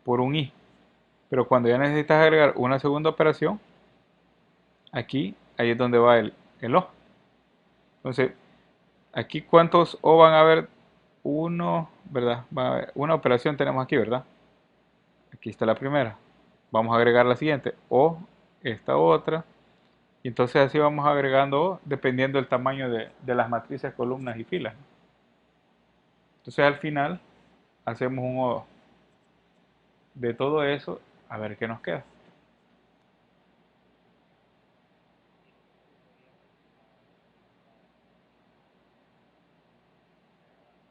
por un i. Pero cuando ya necesitas agregar una segunda operación, aquí, ahí es donde va el o. Entonces, aquí cuántos o van a haber. Uno, ¿verdad? Va a haber una operación tenemos aquí, ¿verdad? Aquí está la primera. Vamos a agregar la siguiente. O esta otra. Y entonces así vamos agregando O dependiendo del tamaño de las matrices, columnas y filas. Entonces al final hacemos un O de todo eso, a ver qué nos queda.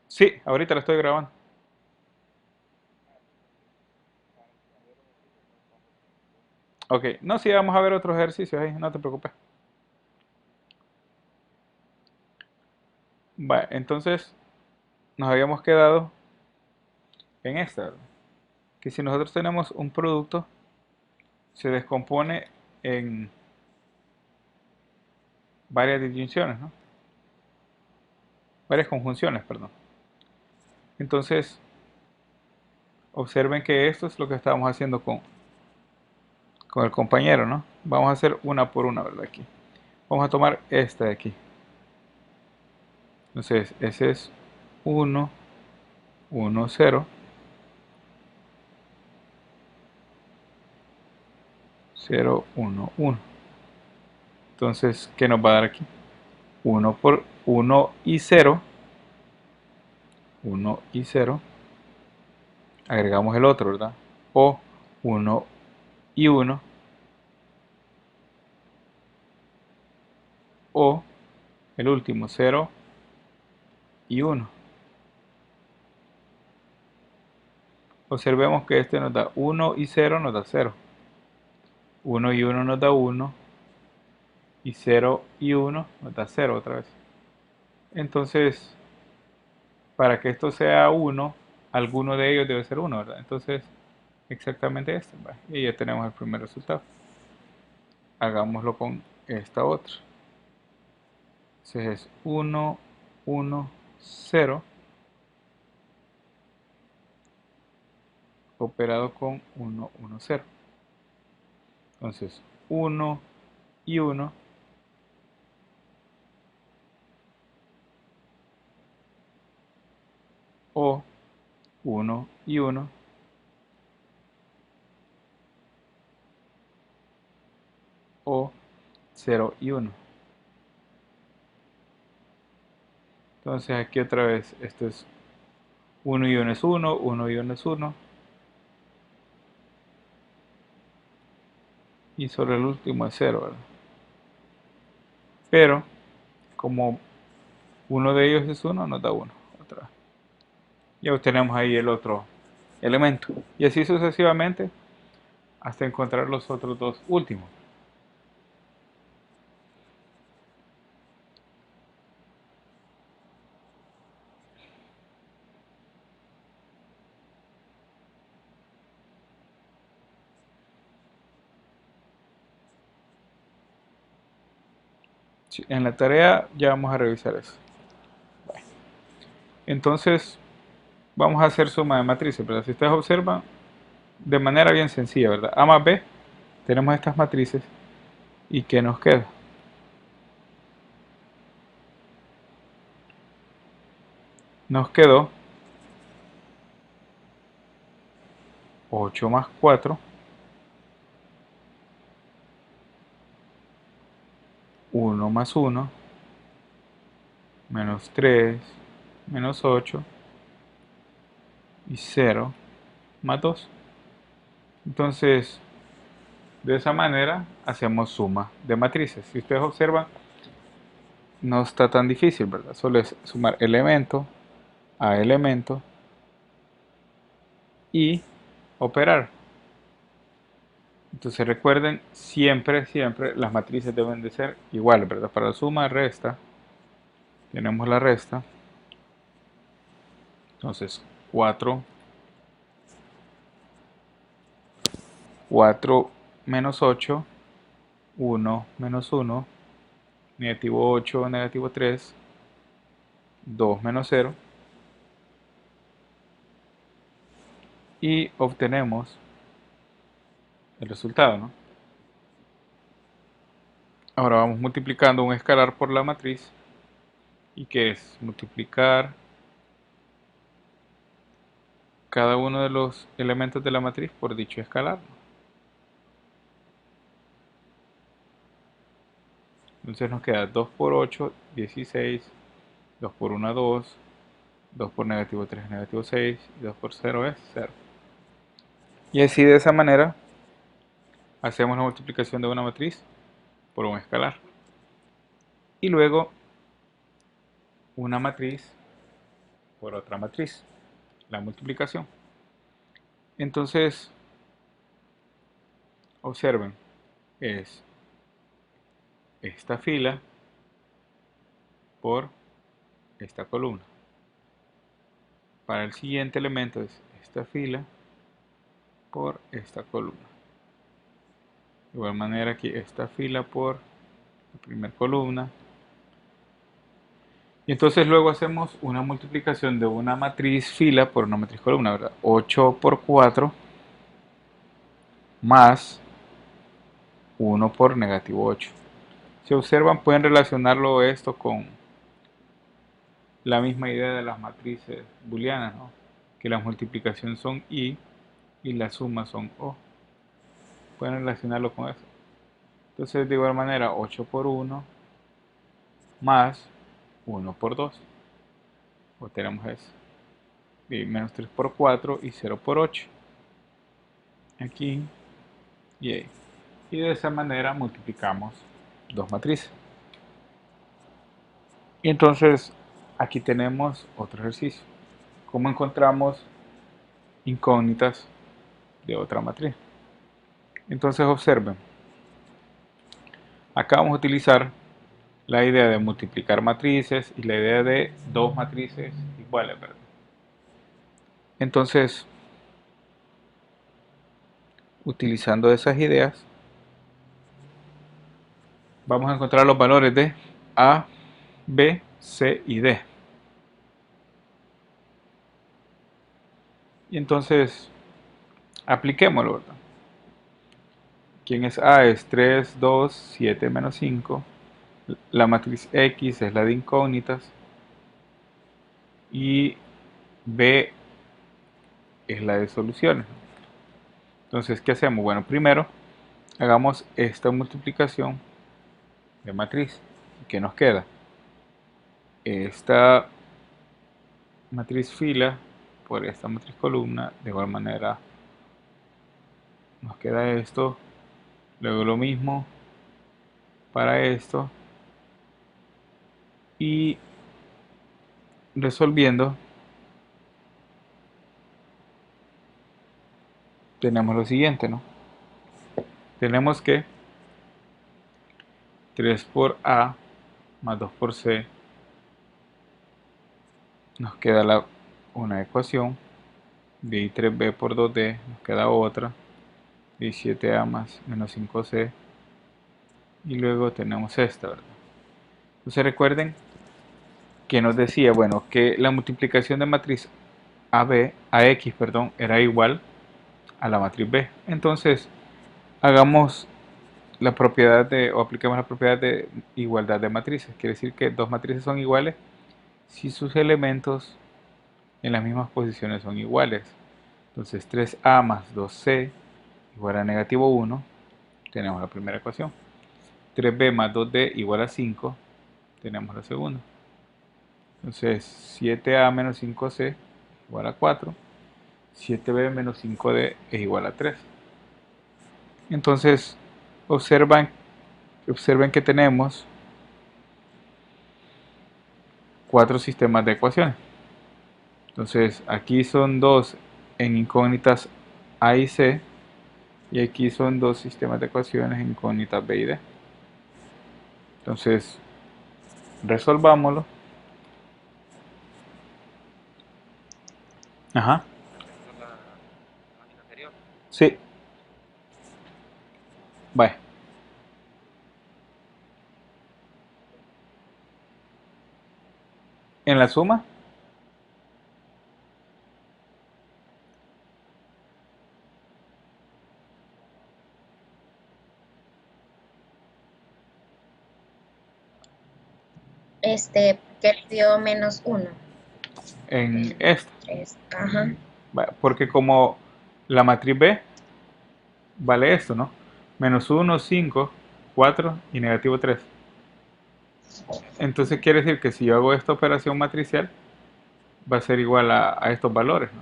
Sí, ahorita lo estoy grabando. Ok, no, sí, vamos a ver otros ejercicios ahí, no te preocupes. Vale, entonces nos habíamos quedado en esta, ¿verdad? Que si nosotros tenemos un producto, se descompone en varias disyunciones, ¿no? Varias conjunciones, perdón. Entonces, observen que esto es lo que estábamos haciendo con el compañero, ¿no? Vamos a hacer una por una, ¿verdad? Aquí. Vamos a tomar esta de aquí. Entonces, ese es 1, 1, 0, 0, 1, 1. Entonces, ¿qué nos va a dar aquí? 1 por 1 y 0. 1 y 0. Agregamos el otro, ¿verdad? O 1 y 1. O el último, 0 y 1. Observemos que este nos da 1 y 0 nos da 0. 1 y 1 nos da 1. Y 0 y 1 nos da 0 otra vez. Entonces, para que esto sea 1, alguno de ellos debe ser 1, ¿verdad? Entonces, exactamente este. Y ya tenemos el primer resultado. Hagámoslo con esta otra. Entonces es 1, 1, 0 operado con 1, 1, 0. Entonces 1 y 1 o 1 y 1 o 0 y 1. Entonces aquí otra vez, esto es 1 y 1 es 1, 1 y 1 es 1. Y solo el último es 0, ¿verdad? Pero como uno de ellos es 1, nos da 1. Otra. Ya obtenemos ahí el otro elemento. Y así sucesivamente hasta encontrar los otros dos últimos. En la tarea ya vamos a revisar eso. Entonces vamos a hacer suma de matrices, ¿verdad? Si ustedes observan, de manera bien sencilla, ¿verdad? A más B, tenemos estas matrices. ¿Y qué nos queda? Nos quedó 8 más 4, 1 más 1, menos 3, menos 8 y 0 más 2. Entonces, de esa manera hacemos suma de matrices. Si ustedes observan, no está tan difícil, ¿verdad? Solo es sumar elemento a elemento y operar. Entonces recuerden, siempre las matrices deben de ser iguales, ¿verdad? Para la suma, resta, tenemos la resta. Entonces 4 menos 8, 1 menos 1, negativo 8, negativo 3, 2 menos 0. Y obtenemos el resultado, ¿no? Ahora vamos multiplicando un escalar por la matriz. ¿Y qué es? Multiplicar cada uno de los elementos de la matriz por dicho escalar. Entonces nos queda 2 por 8, 16, 2 por 1, 2, 2 por negativo 3, negativo 6, y 2 por 0 es 0. Y así de esa manera hacemos la multiplicación de una matriz por un escalar. Y luego una matriz por otra matriz, la multiplicación. Entonces, observen, es esta fila por esta columna. Para el siguiente elemento es esta fila por esta columna. De igual manera aquí esta fila por la primera columna. Y entonces luego hacemos una multiplicación de una matriz fila por una matriz columna, ¿verdad? 8 por 4 más 1 por negativo 8. Si observan, pueden relacionarlo esto con la misma idea de las matrices booleanas, ¿no? Que las multiplicaciones son i y las sumas son o. Pueden relacionarlo con eso. Entonces, de igual manera, 8 por 1 más 1 por 2. Obtenemos eso. Y menos 3 por 4 y 0 por 8. Aquí y ahí. Y de esa manera multiplicamos dos matrices. Y entonces aquí tenemos otro ejercicio. ¿Cómo encontramos incógnitas de otra matriz? Entonces observen. Acá vamos a utilizar la idea de multiplicar matrices y la idea de dos matrices iguales, ¿verdad? Entonces, utilizando esas ideas, vamos a encontrar los valores de A, B, C y D. Y entonces apliquémoslo, ¿verdad? ¿Quién es A? Es 3, 2, 7 menos 5. La matriz X es la de incógnitas. Y B es la de soluciones. Entonces, ¿qué hacemos? Bueno, primero hagamos esta multiplicación de matriz. ¿Qué nos queda? Esta matriz fila por esta matriz columna. De igual manera nos queda esto. Luego lo mismo para esto. Y resolviendo tenemos lo siguiente, ¿no? Tenemos que 3 por A más 2 por C nos queda una ecuación. De I 3B por 2D nos queda otra. De 7A más menos 5C. Y luego tenemos esta, ¿verdad? Entonces recuerden que nos decía, bueno, que la multiplicación de matriz AX, perdón, era igual a la matriz B. Entonces hagamos la propiedad o apliquemos la propiedad de igualdad de matrices. Quiere decir que dos matrices son iguales si sus elementos en las mismas posiciones son iguales. Entonces 3A más 2C igual a negativo 1, tenemos la primera ecuación. 3B más 2D igual a 5, tenemos la segunda. Entonces 7A menos 5C igual a 4. 7B menos 5D es igual a 3. Entonces observen que tenemos 4 sistemas de ecuaciones. Entonces aquí son 2 en incógnitas A y C, y aquí son 2 sistemas de ecuaciones en incógnitas B y D. Entonces resolvámoslo. Ajá. Sí. Vaya. En la suma. Que le dio menos 1. En esta. 3. Ajá. Vaya, porque como la matriz B vale esto, ¿no? Menos 1, 5, 4 y negativo 3. Entonces quiere decir que si yo hago esta operación matricial, va a ser igual a estos valores, ¿no?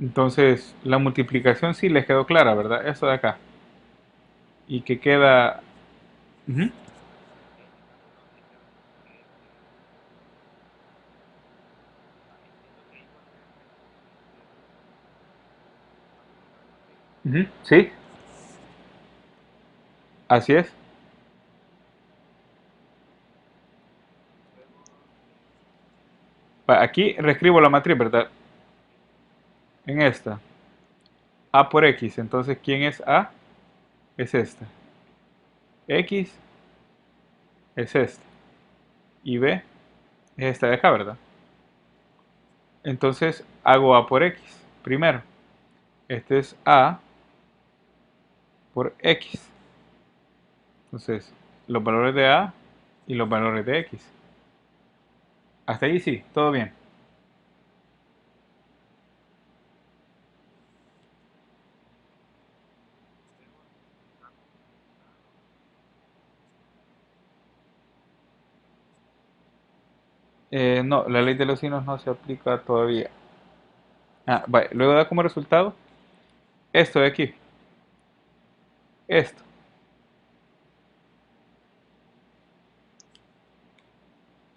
Entonces la multiplicación sí les quedó clara, ¿verdad? Esto de acá. Y que queda... Ujú, ujú, sí, así es. Aquí reescribo la matriz, ¿verdad? En esta. A por X. Entonces, ¿quién es A? Es esta. X es esta. Y B es esta de acá, ¿verdad? Entonces, hago A por X primero. Este es A por X. Entonces, los valores de A y los valores de X. Hasta ahí sí, todo bien. No, la ley de los signos no se aplica todavía. Vale. Luego da como resultado esto de aquí. Esto.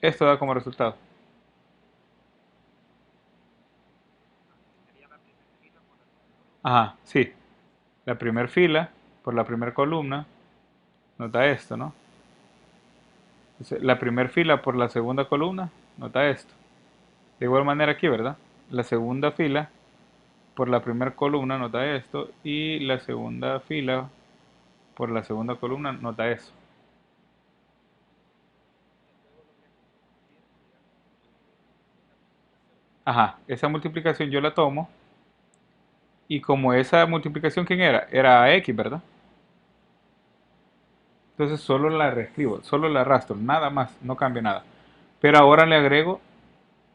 Esto da como resultado. Ajá, sí. La primera fila por la primera columna nos da esto, ¿no? Entonces, la primera fila por la segunda columna nos da esto. De igual manera aquí, ¿verdad? La segunda fila por la primera columna nos da esto, y la segunda fila por la segunda columna nos da eso. Ajá, esa multiplicación yo la tomo y como esa multiplicación, ¿quién era? Era x, ¿verdad? Entonces solo la reescribo, solo la arrastro, nada más, no cambia nada. Pero ahora le agrego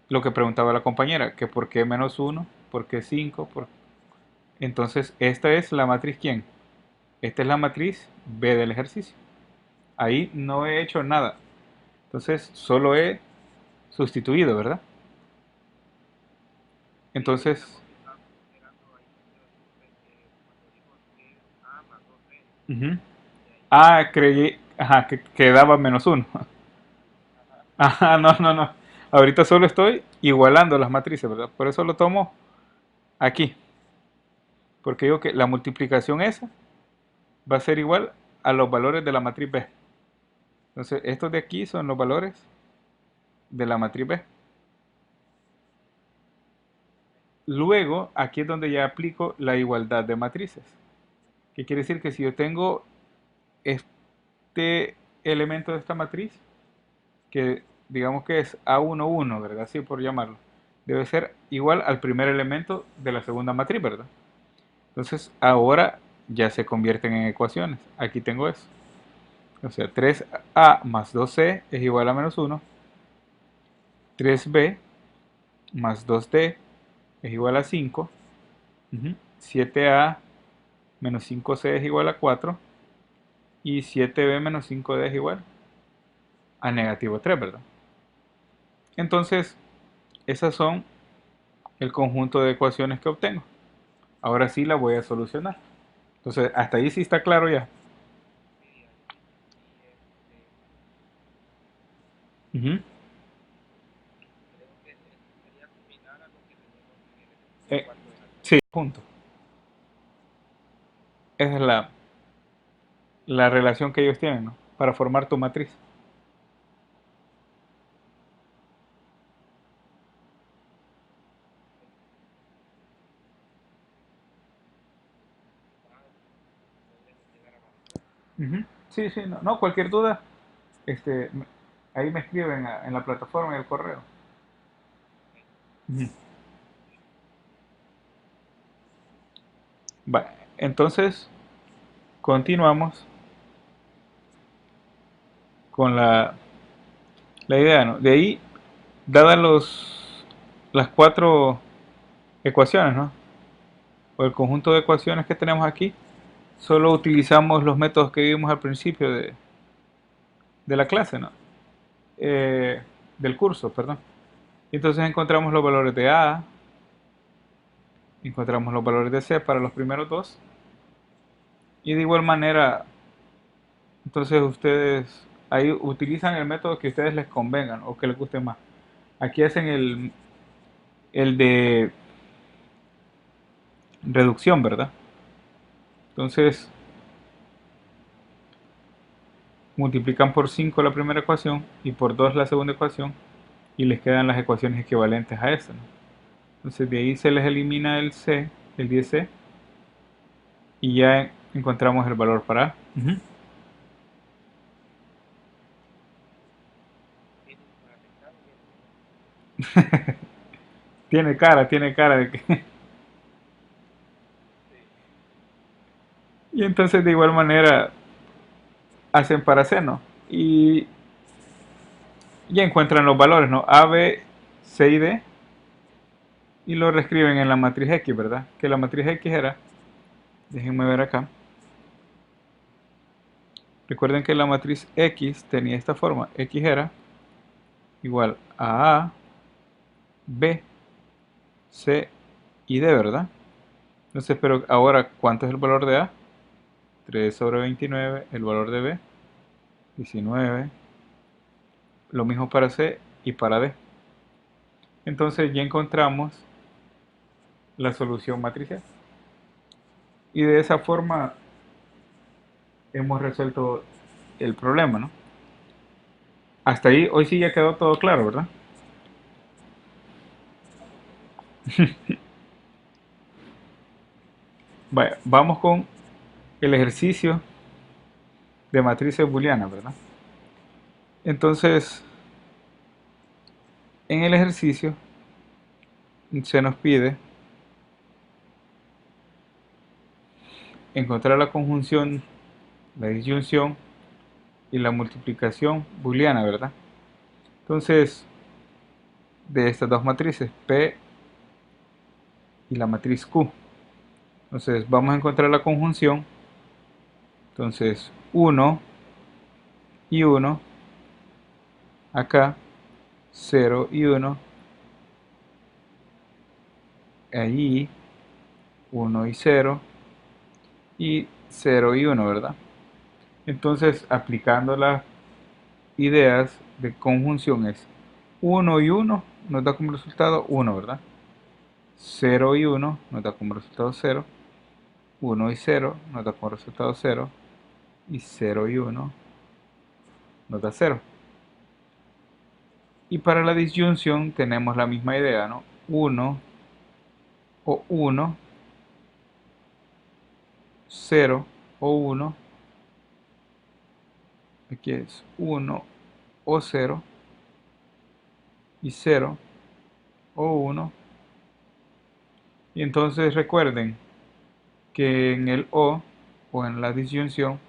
lo que preguntaba la compañera, que por qué menos uno, por qué 5. Entonces esta es la matriz ¿quién? Esta es la matriz B del ejercicio. Ahí no he hecho nada. Entonces solo he sustituido, ¿verdad? Entonces, ujú. Ah, creí, ajá, que quedaba menos uno. Ajá, no, no, no. Ahorita solo estoy igualando las matrices, ¿verdad? Por eso lo tomo aquí. Porque digo que la multiplicación esa va a ser igual a los valores de la matriz B. Entonces, estos de aquí son los valores de la matriz B. Luego, aquí es donde ya aplico la igualdad de matrices. ¿Qué quiere decir? Que si yo tengo este elemento de esta matriz, que digamos que es A11, ¿verdad? Así por llamarlo, debe ser igual al primer elemento de la segunda matriz, ¿verdad? Entonces, ahora ya se convierten en ecuaciones. Aquí tengo eso. O sea, 3a más 2c es igual a menos 1. 3b más 2d es igual a 5. 7a menos 5c es igual a 4. Y 7b menos 5d es igual a negativo 3, ¿verdad? Entonces, esas son el conjunto de ecuaciones que obtengo. Ahora sí la voy a solucionar. Entonces, hasta ahí sí está claro ya. Ujú. Eh, sí, punto. Esa es la relación que ellos tienen, ¿no? Para formar tu matriz. Ujú. Sí, sí, no, no, cualquier duda, este, ahí me escriben en la plataforma, en el correo. Ujú. Va, entonces, continuamos con la idea, ¿no? De ahí, dadas las cuatro ecuaciones, ¿no? O el conjunto de ecuaciones que tenemos aquí, solo utilizamos los métodos que vimos al principio de la clase, ¿no? Del curso, perdón. Entonces encontramos los valores de A, encontramos los valores de C para los primeros dos, y de igual manera, entonces ustedes ahí utilizan el método que a ustedes les convengan o que les guste más. Aquí hacen el de reducción, ¿verdad? Entonces multiplican por 5 la primera ecuación y por 2 la segunda ecuación y les quedan las ecuaciones equivalentes a esta, ¿no? Entonces de ahí se les elimina el C, el 10C, y ya encontramos el valor para A. Ujú. Tiene cara de que... Y entonces de igual manera hacen para C, ¿no? Y ya encuentran los valores, ¿no? A, B, C y D, y lo reescriben en la matriz X, ¿verdad? Que la matriz X era, déjenme ver acá, recuerden que la matriz X tenía esta forma, X era igual a B, C y D, ¿verdad? Entonces, pero ahora, ¿cuánto es el valor de A? 3 sobre 29, el valor de B, 19, lo mismo para C y para D. Entonces ya encontramos la solución matricial. Y de esa forma hemos resuelto el problema, ¿no? Hasta ahí, hoy sí ya quedó todo claro, ¿verdad? Vaya, vamos con el ejercicio de matrices booleanas, ¿verdad? Entonces, en el ejercicio se nos pide encontrar la conjunción, la disyunción y la multiplicación booleana, ¿verdad? Entonces, de estas dos matrices, P y la matriz Q. Entonces, vamos a encontrar la conjunción. Entonces, 1 y 1, acá, 0 y 1, allí, 1 y 0, y 0 y 1, ¿verdad? Entonces, aplicando las ideas de conjunción es 1 y 1 nos da como resultado 1, ¿verdad? 0 y 1 nos da como resultado 0, 1 y 0 nos da como resultado 0, y 0 y 1 nos da 0. Y para la disyunción tenemos la misma idea, ¿no? 1 o 1, 0 o 1, aquí es 1 o 0, y 0 o 1. Y entonces recuerden que en el o en la disyunción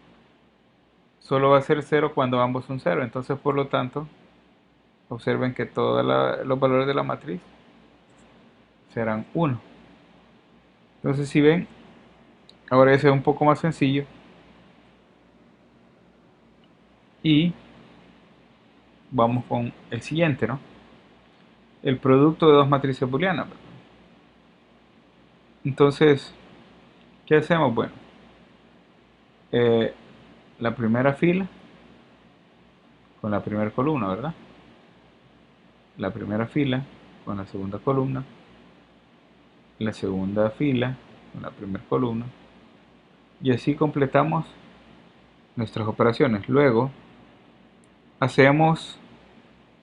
solo va a ser 0 cuando ambos son 0. Entonces, por lo tanto, observen que todos los valores de la matriz serán 1. Entonces, si ven, ahora ese es un poco más sencillo. Y vamos con el siguiente, ¿no? El producto de dos matrices booleanas. Entonces, ¿qué hacemos? Bueno, la primera fila con la primera columna, ¿verdad? La primera fila con la segunda columna, la segunda fila con la primera columna, y así completamos nuestras operaciones. Luego hacemos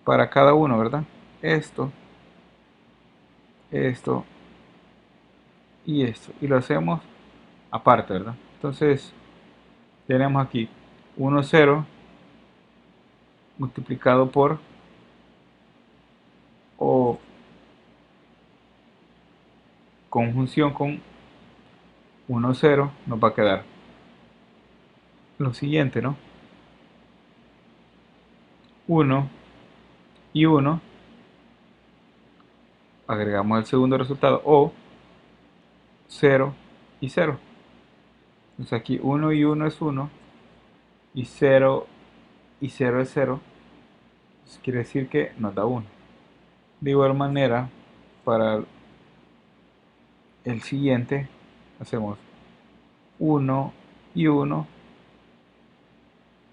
para cada uno, ¿verdad? Esto, esto y esto, y lo hacemos aparte, ¿verdad? Entonces tenemos aquí 1, 0 multiplicado por o conjunción con 1, 0 nos va a quedar lo siguiente, ¿no? 1 y 1, agregamos el segundo resultado, o 0 y 0. Entonces aquí 1 y 1 es 1, y 0 y 0 es 0. Entonces quiere decir que nos da 1. De igual manera, para el siguiente, hacemos 1 y 1,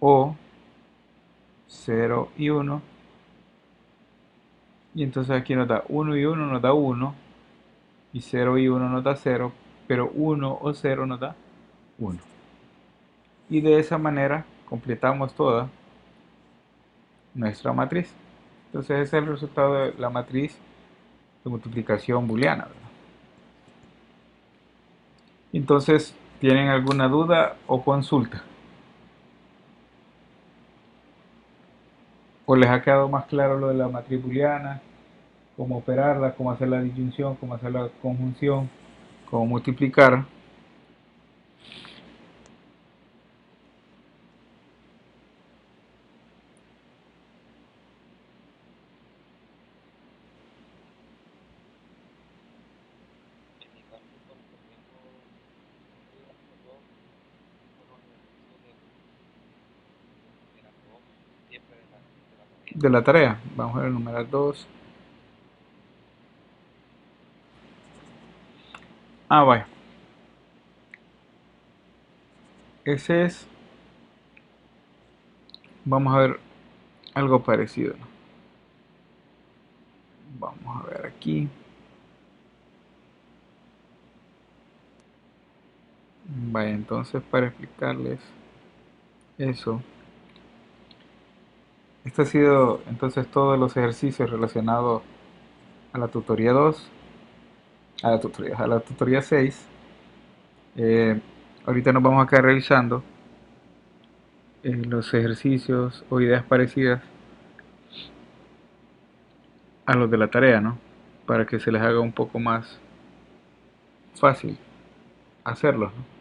o 0 y 1, y entonces aquí nos da 1 y 1 nos da 1, y 0 y 1 nos da 0, pero 1 o 0 nos da 1. Y de esa manera completamos toda nuestra matriz. Entonces ese es el resultado de la matriz de multiplicación booleana, ¿verdad? Entonces, ¿tienen alguna duda o consulta? ¿O les ha quedado más claro lo de la matriz booleana? Cómo operarla, cómo hacer la disyunción, cómo hacer la conjunción, cómo multiplicar. De la tarea, vamos a ver el número 2. Vaya. Ese es, vamos a ver algo parecido, ¿no? Vamos a ver aquí. Vaya, entonces para explicarles eso, este ha sido entonces todos los ejercicios relacionados a la tutoría 2, a la tutoría 6. Ahorita nos vamos a quedar revisando los ejercicios o ideas parecidas a los de la tarea, ¿no? para que se les haga un poco más fácil hacerlo, ¿no?